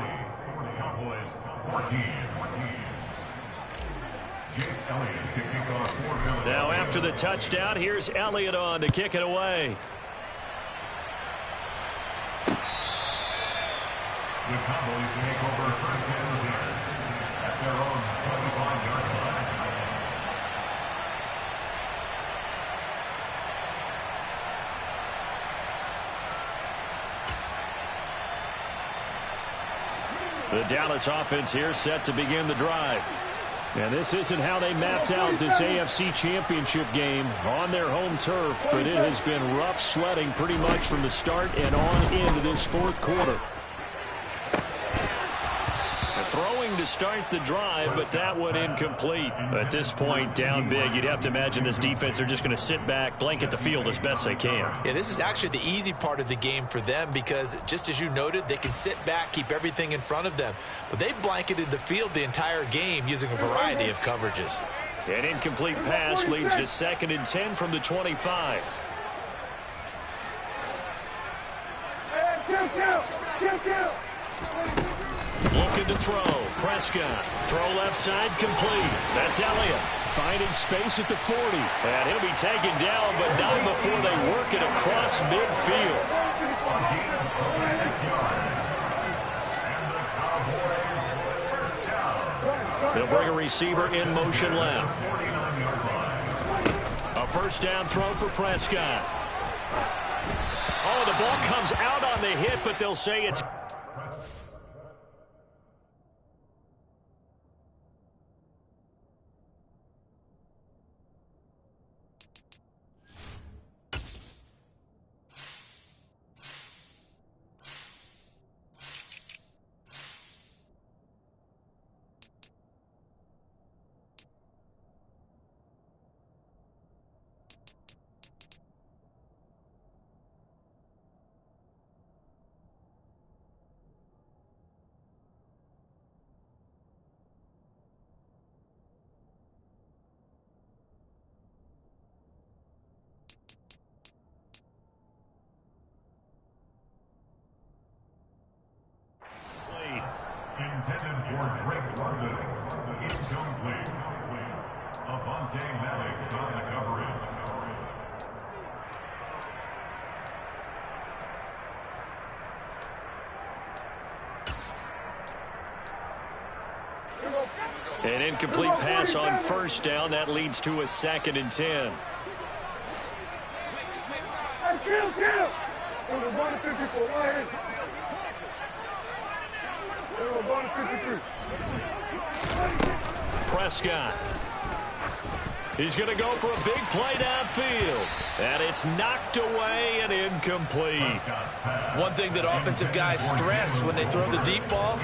Now after the touchdown, here's Elliott on to kick it away. The Cowboys take over first and 10 at their own 25-yard line. The Dallas offense here set to begin the drive. And this isn't how they mapped out this AFC Championship game on their home turf, but it has been rough sledding pretty much from the start and on into this fourth quarter. Throwing to start the drive, but that one incomplete. At this point, down big, you'd have to imagine this defense are just going to sit back, blanket the field as best they can. Yeah, this is actually the easy part of the game for them because, just as you noted, they can sit back, keep everything in front of them. But they blanketed the field the entire game using a variety of coverages. An incomplete pass leads to 2nd and 10 from the 25. Looking to throw. Prescott. Throw left side complete. That's Elliott. Finding space at the 40. And he'll be taken down, but not before they work it across midfield. They'll bring a receiver in motion left. A first down throw for Prescott. Oh, the ball comes out on the hit, but they'll say it's... Intended for Drake London. Incomplete. Avante Maddox on the coverage. An incomplete pass on first down. That leads to a 2nd and 10. It was 154. going to 53. Prescott. He's going to go for a big play downfield. And it's knocked away and incomplete. One thing that offensive guys stress when they throw the deep ball,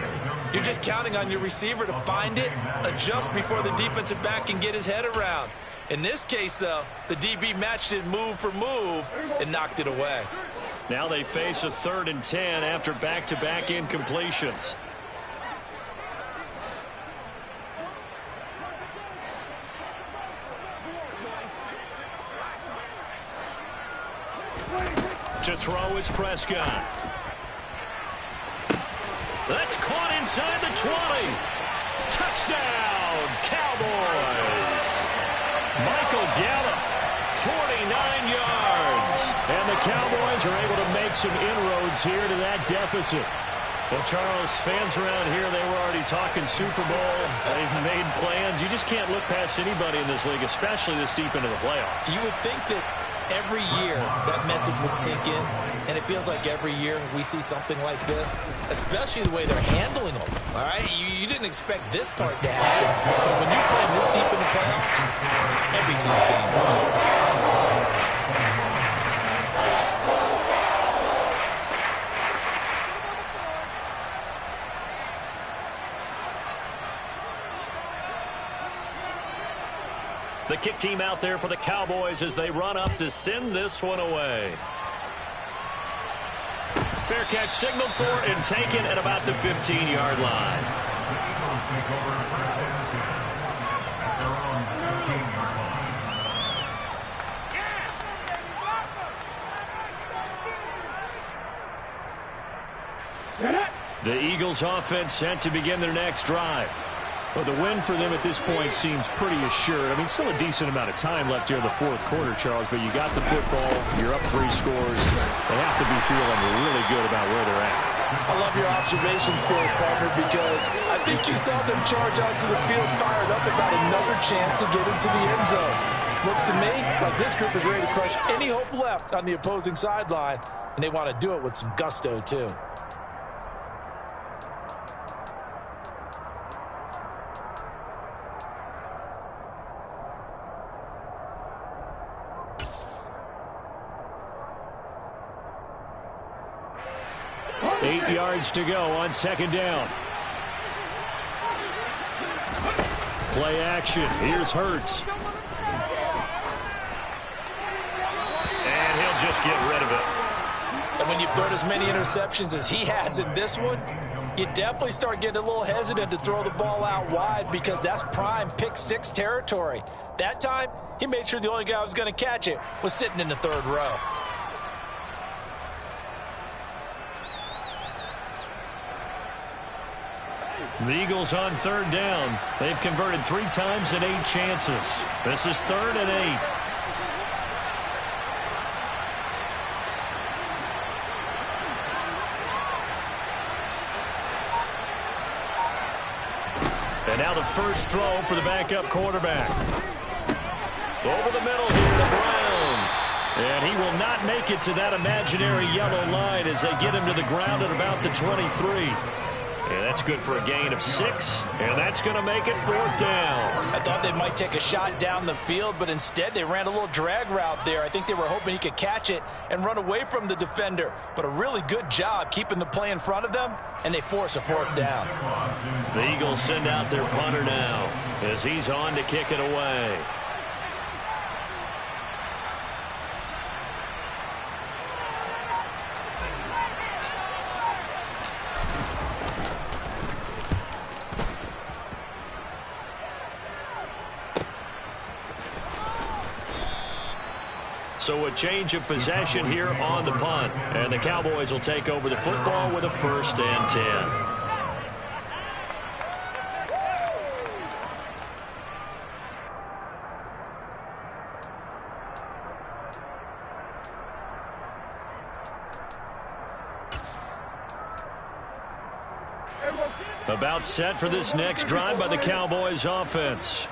you're just counting on your receiver to find it, adjust before the defensive back can get his head around. In this case, though, the DB matched it move for move and knocked it away. Now they face a 3rd and 10 after back-to-back incompletions. To throw is Prescott. That's caught inside the 20. Touchdown, Cowboys. Michael Gallup, 49 yards. And the Cowboys are able to make some inroads here to that deficit. Well, Charles, fans around here, they were already talking Super Bowl. They've made plans. You just can't look past anybody in this league, especially this deep into the playoffs. You would think that every year that message would sink in, and it feels like every year we see something like this, especially the way they're handling them. All right, you didn't expect this part to happen, but when you're playing this deep in the playoffs, every team's dangerous. The kick team out there for the Cowboys as they run up to send this one away. Fair catch signaled for and taken at about the 15-yard line. The Eagles offense set to begin their next drive. Well, the win for them at this point seems pretty assured. I mean, still a decent amount of time left here in the 4th quarter, Charles, but you got the football, you're up 3 scores. They have to be feeling really good about where they're at. I love your observation skills, partner, because I think you saw them charge onto the field fired up about another chance to get into the end zone. Looks to me like this group is ready to crush any hope left on the opposing sideline, and they want to do it with some gusto, too. Eight yards to go on 2nd down. Play action. Here's Hurts. And he'll just get rid of it. And when you've thrown as many interceptions as he has in this one, you definitely start getting a little hesitant to throw the ball out wide because that's prime pick 6 territory. That time, he made sure the only guy who was going to catch it was sitting in the 3rd row. The Eagles on 3rd down. They've converted 3 times in 8 chances. This is 3rd and 8. And now the first throw for the backup quarterback. Over the middle here to Brown. And he will not make it to that imaginary yellow line as they get him to the ground at about the 23. And that's good for a gain of 6, and that's going to make it 4th down. I thought they might take a shot down the field, but instead they ran a little drag route there. I think they were hoping he could catch it and run away from the defender. But a really good job keeping the play in front of them, and they force a 4th down. The Eagles send out their punter now as he's on to kick it away. So a change of possession here on the punt. And the Cowboys will take over the football with a 1st and 10. About set for this next drive by the Cowboys offense.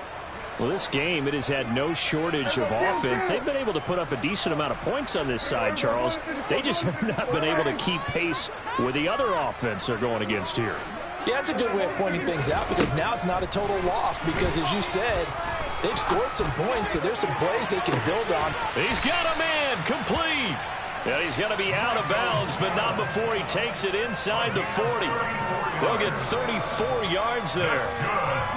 Well, this game, it has had no shortage of offense. They've been able to put up a decent amount of points on this side, Charles. They just have not been able to keep pace with the other offense they're going against here. Yeah, that's a good way of pointing things out because now it's not a total loss because, as you said, they've scored some points, so there's some plays they can build on. He's got a man complete. And he's going to be out of bounds, but not before he takes it inside the 40. They'll get 34 yards there.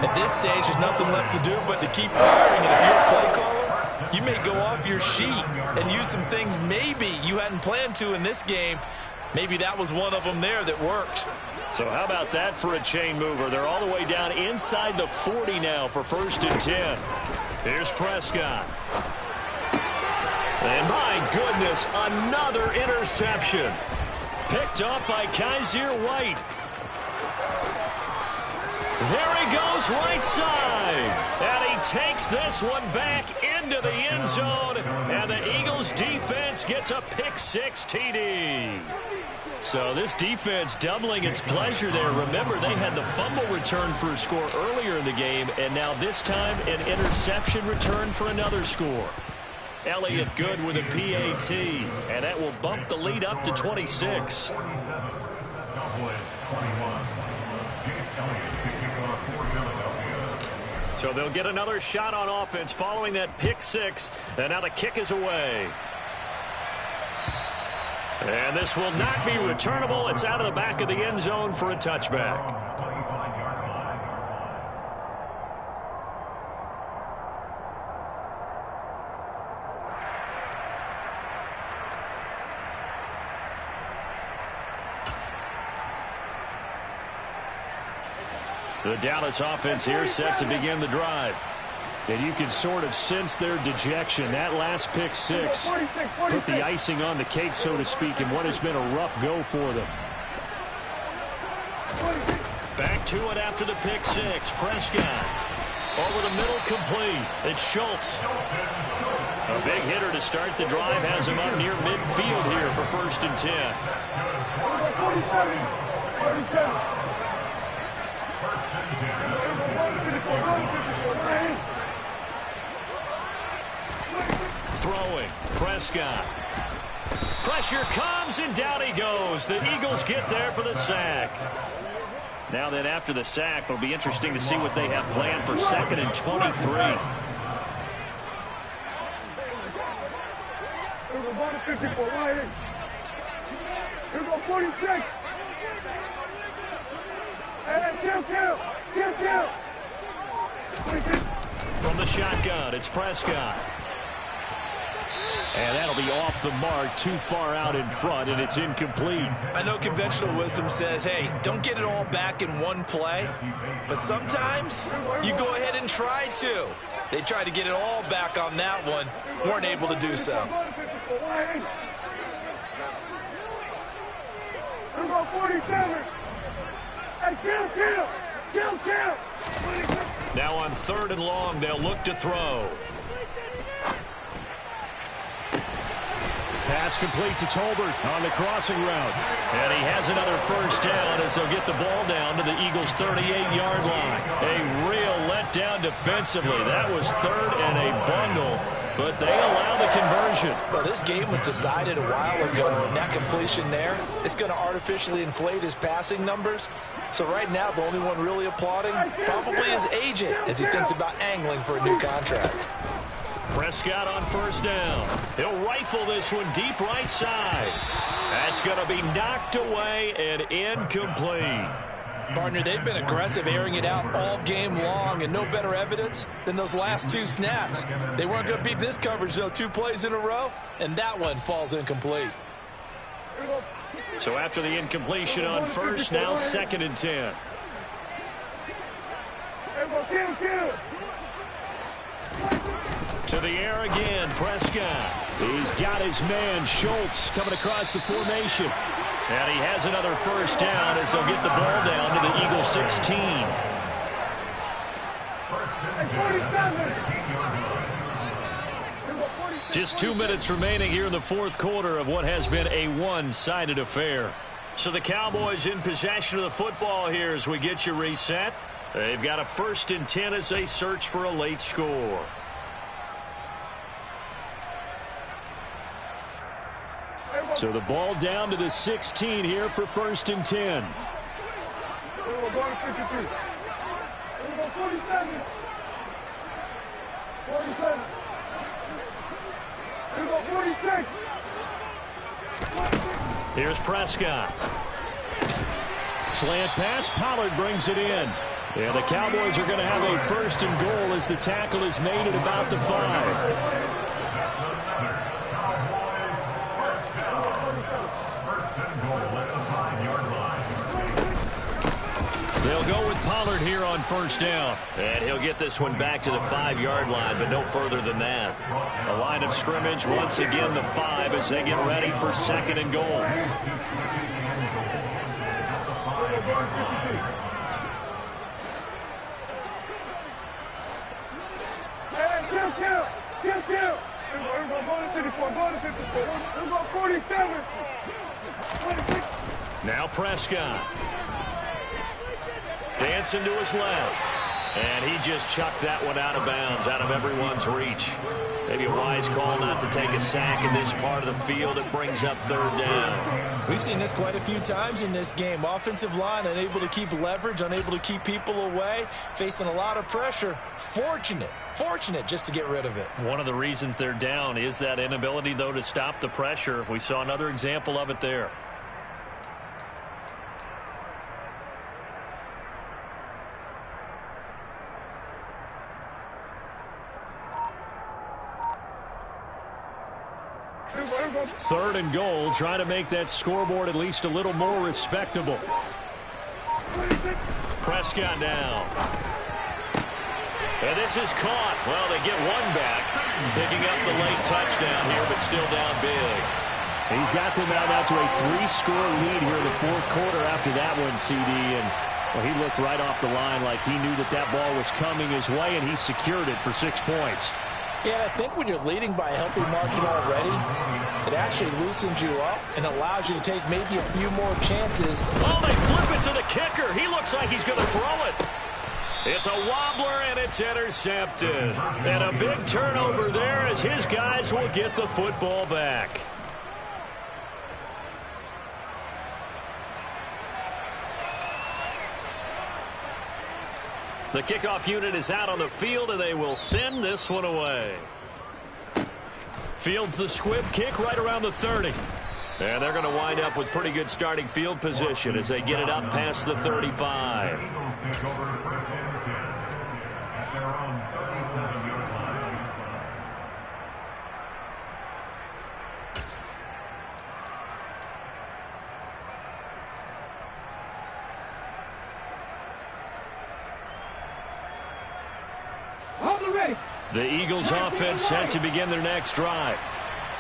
At this stage, there's nothing left to do but to keep firing. And if you're a play caller, you may go off your sheet and use some things maybe you hadn't planned to in this game. Maybe that was one of them there that worked. So how about that for a chain mover? They're all the way down inside the 40 now for 1st and 10. Here's Prescott. And my goodness, another interception. Picked up by Kaiser White. There he goes right side. And he takes this one back into the end zone. And the Eagles defense gets a pick-6 TD. So this defense doubling its pleasure there. Remember, they had the fumble return for a score earlier in the game. And now this time an interception return for another score. Elliott good with a PAT, and that will bump the lead up to 26. So they'll get another shot on offense following that pick-6, and now the kick is away. And this will not be returnable. It's out of the back of the end zone for a touchback. The Dallas offense here set to begin the drive. And you can sort of sense their dejection. That last pick-6 put the icing on the cake, so to speak, in what has been a rough go for them. Back to it after the pick-6. Prescott over the middle, complete. It's Schultz. A big hitter to start the drive has him up near midfield here for 1st and 10. Throwing, Prescott. Pressure comes, and down he goes. The Eagles get there for the sack. Now then, after the sack, it'll be interesting to see what they have planned for 2nd and 23. 46. Kill. From the shotgun, it's Prescott. And that'll be off the mark, too far out in front, and it's incomplete. I know conventional wisdom says, hey, don't get it all back in one play. But sometimes you go ahead and try to. They tried to get it all back on that one. Weren't able to do so. Kill. Now on 3rd and long, they'll look to throw. Pass complete to Tolbert on the crossing route. And he has another 1st down as they'll get the ball down to the Eagles' 38-yard line. A real letdown defensively. That was 3rd and a bundle, but they allow the conversion. Well, this game was decided a while ago, and that completion there is going to artificially inflate his passing numbers. So right now, the only one really applauding probably his agent as he thinks about angling for a new contract. Prescott on 1st down. He'll rifle this one deep right side. That's going to be knocked away and incomplete. Partner, they've been aggressive, airing it out all game long, and no better evidence than those last 2 snaps. They weren't going to beat this coverage, though, 2 plays in a row, and that one falls incomplete. So after the incompletion on 1st, now 2nd and 10. Kill. To the air again, Prescott. He's got his man, Schultz, coming across the formation. And he has another 1st down as they'll get the ball down to the Eagles' 16. Just 2 minutes remaining here in the 4th quarter of what has been a one-sided affair. So the Cowboys in possession of the football here as we get you reset. They've got a 1st and 10 as they search for a late score. So the ball down to the 16 here for 1st and 10. They were going to 53. They were going 47. 47. They were going 46. Here's Prescott. Slant pass. Pollard brings it in. And the Cowboys are going to have a 1st and goal as the tackle is made at about the 5. They'll go with Pollard here on 1st down. And he'll get this one back to the 5-yard line, but no further than that. A line of scrimmage, once again the 5 as they get ready for 2nd and goal. Kill. We're going to 54. Going to 54. We're going 47. 26. Now Prescott. Dancing to his left. And he just chucked that one out of bounds, out of everyone's reach. Maybe a wise call not to take a sack in this part of the field. It brings up 3rd down. We've seen this quite a few times in this game. Offensive line unable to keep leverage, unable to keep people away, facing a lot of pressure. Fortunate just to get rid of it. One of the reasons they're down is that inability, though, to stop the pressure. We saw another example of it there. Third and goal, trying to make that scoreboard at least a little more respectable. Prescott down. And this is caught. Well, they get one back, picking up the late touchdown here, but still down big. He's got them out to a 3-score lead here in the 4th quarter after that one, CD. And well, he looked right off the line like he knew that that ball was coming his way, and he secured it for 6 points. Yeah, I think when you're leading by a healthy margin already, it actually loosens you up and allows you to take maybe a few more chances. Oh, they flip it to the kicker. He looks like he's going to throw it. It's a wobbler, and it's intercepted. And a big turnover there as his guys will get the football back. The kickoff unit is out on the field, and they will send this one away. Fields the squib kick right around the 30. And they're going to wind up with pretty good starting field position as they get it up past the 35. The Eagles offense set to begin their next drive.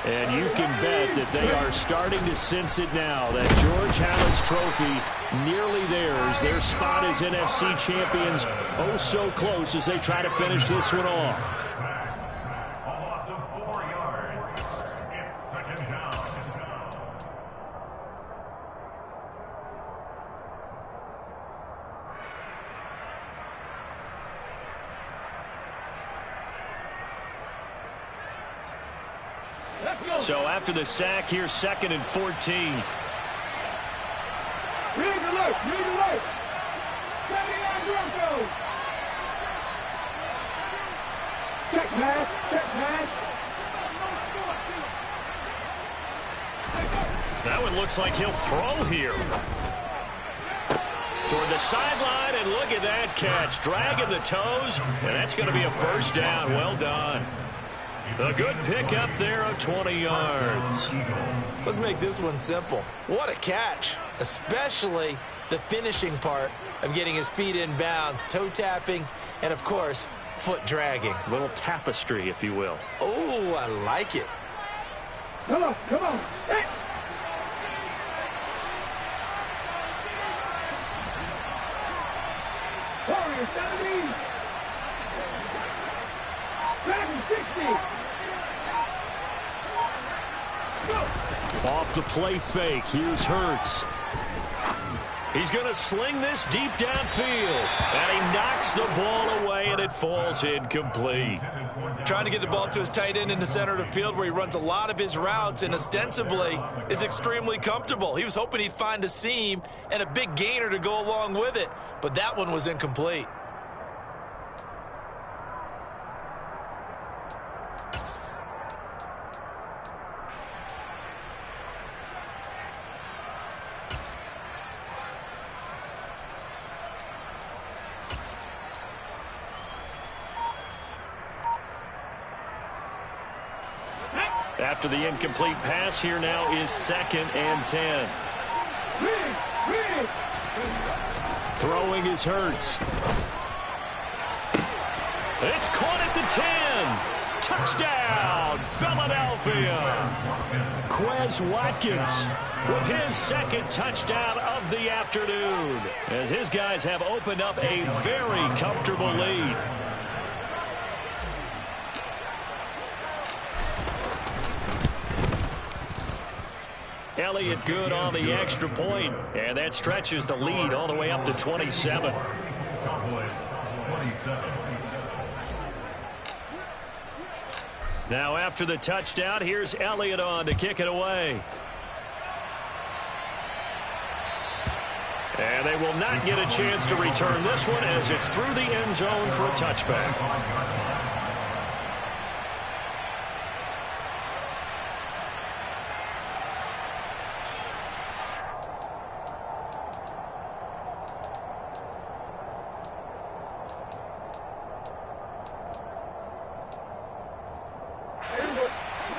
And you can bet that they are starting to sense it now. That George Halas trophy nearly theirs. Their spot as NFC champions oh so close as they try to finish this one off. So after the sack, here's 2nd and 14. Read the left. 79 Broncos. Check pass. That one looks like he'll throw here. Toward the sideline, and look at that catch. Dragging the toes, and that's going to be a 1st down. Well done. A good pick up there of 20 yards. Let's make this one simple. What a catch, especially the finishing part of getting his feet in bounds, toe tapping, and of course, foot dragging. A little tapestry, if you will. Oh, I like it. Come on. Hey. Warrior 70. 60. Off the play fake, here's Hurts. He's going to sling this deep downfield, and he knocks the ball away, and it falls incomplete. Trying to get the ball to his tight end in the center of the field where he runs a lot of his routes and ostensibly is extremely comfortable. He was hoping he'd find a seam and a big gainer to go along with it, but that one was incomplete. After the incomplete pass, here now is 2nd and 10. Throwing is Hurts. It's caught at the 10. Touchdown, Philadelphia. Quez Watkins with his 2nd touchdown of the afternoon, as his guys have opened up a very comfortable lead. Elliott good on the extra point, and that stretches the lead all the way up to 27. Now after the touchdown, here's Elliott on to kick it away. And they will not get a chance to return this one as it's through the end zone for a touchback.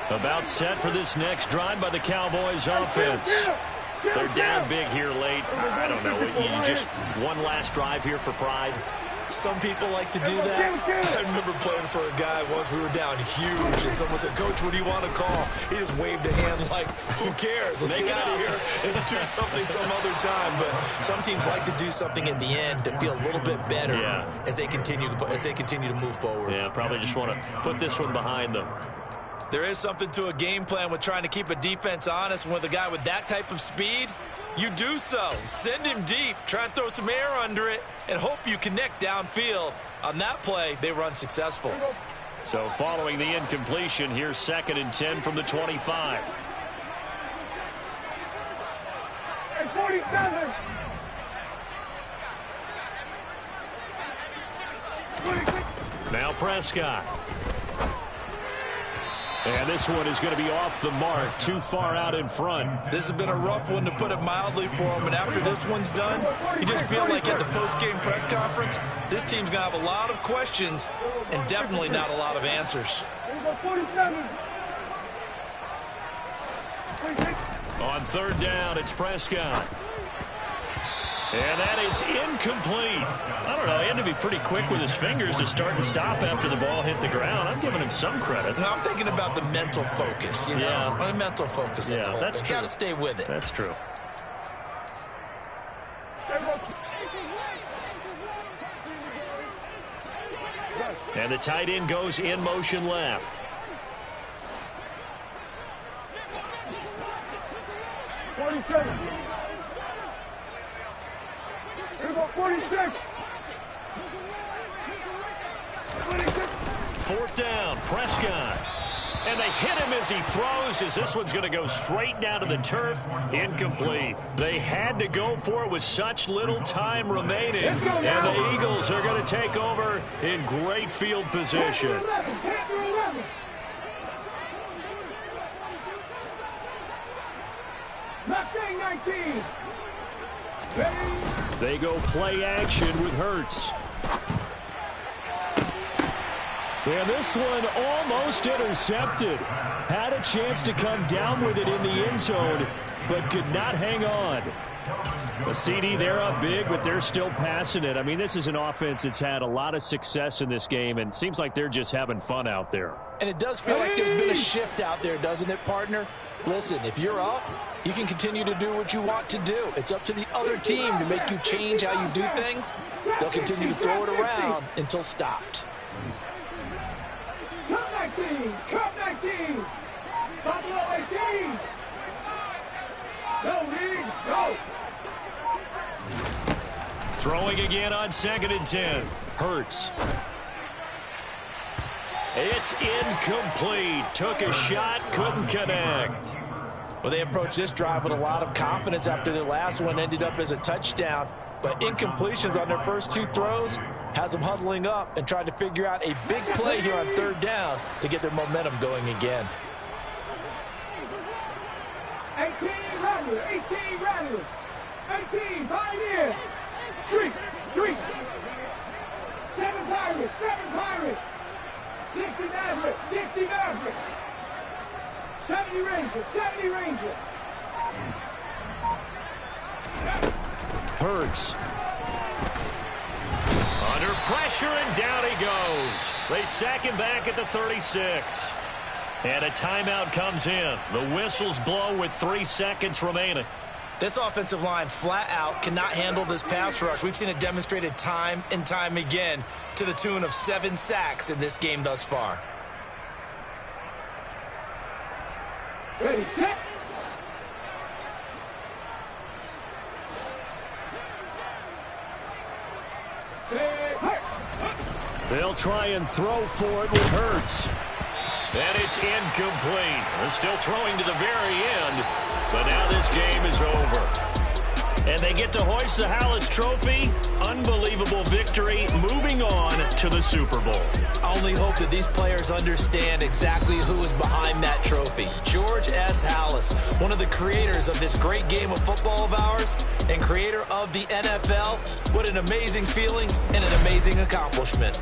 About set for this next drive by the Cowboys offense. They're down big here late. I don't know. You just one last drive here for pride. Some people like to do that. I remember playing for a guy once. We were down huge, and someone said, "Coach, what do you want to call?" He just waved a hand like, "Who cares? Let's get out of here and do something some other time." But some teams like to do something at the end to feel a little bit better as they continue to move forward. Yeah, probably just want to put this one behind them. There is something to a game plan with trying to keep a defense honest. And with a guy with that type of speed, you do so. Send him deep, try and throw some air under it, and hope you connect downfield. On that play, they run successful. So following the incompletion, here's 2nd and 10 from the 25. Hey, 47. 26. Now Prescott. And this one is going to be off the mark, too far out in front. This has been a rough one, to put it mildly, for him. And after this one's done, you just feel like at the post-game press conference, this team's going to have a lot of questions and definitely not a lot of answers. 47. On 3rd down, it's Prescott. And that is incomplete. I don't know. He had to be pretty quick with his fingers to start and stop after the ball hit the ground. I'm giving him some credit. No, I'm thinking about the mental focus, you know? Yeah. The mental focus. Yeah, that's true. Got to stay with it. That's true. And the tight end goes in motion left. 47. 46. 4th down, Prescott. And they hit him as he throws, as this one's going to go straight down to the turf. Incomplete. They had to go for it with such little time remaining. And the Eagles are going to take over in great field position. They go play action with Hurts. And this one almost intercepted. Had a chance to come down with it in the end zone, but could not hang on. The CD, they're up big, but they're still passing it. I mean, this is an offense that's had a lot of success in this game, and it seems like they're just having fun out there. And it does feel like there's been a shift out there, doesn't it, partner? Listen, if you're up, you can continue to do what you want to do. It's up to the other team to make you change how you do things. They'll continue to throw it around until stopped. Come back team! Come back team! Buffalo 18! Go, Reed! Go! Throwing again on 2nd and 10. Hurts. It's incomplete. Took a shot, couldn't connect. Well, they approached this drive with a lot of confidence after their last one ended up as a touchdown. But incompletions on their first 2 throws has them huddling up and trying to figure out a big play here on 3rd down to get their momentum going again. 18 Rattlers, 18 Rattlers, 18 Pioneers, 3, 7 Pirates, 60 Mavericks, 60 Mavericks, 70 Rangers, 70 Rangers. Hurts. Under pressure, and down he goes. They sack him back at the 36. And a timeout comes in. The whistles blow with 3 seconds remaining. This offensive line flat out cannot handle this pass rush. We've seen it demonstrated time and time again to the tune of 7 sacks in this game thus far. Ready, set. They'll try and throw for it with Hurts. And it's incomplete. They're still throwing to the very end, but now this game is over. And they get to hoist the Hallis Trophy. Unbelievable victory, moving on to the Super Bowl. I only hope that these players understand exactly who is behind that trophy. George S. Hallis, one of the creators of this great game of football of ours and creator of the NFL. What an amazing feeling and an amazing accomplishment.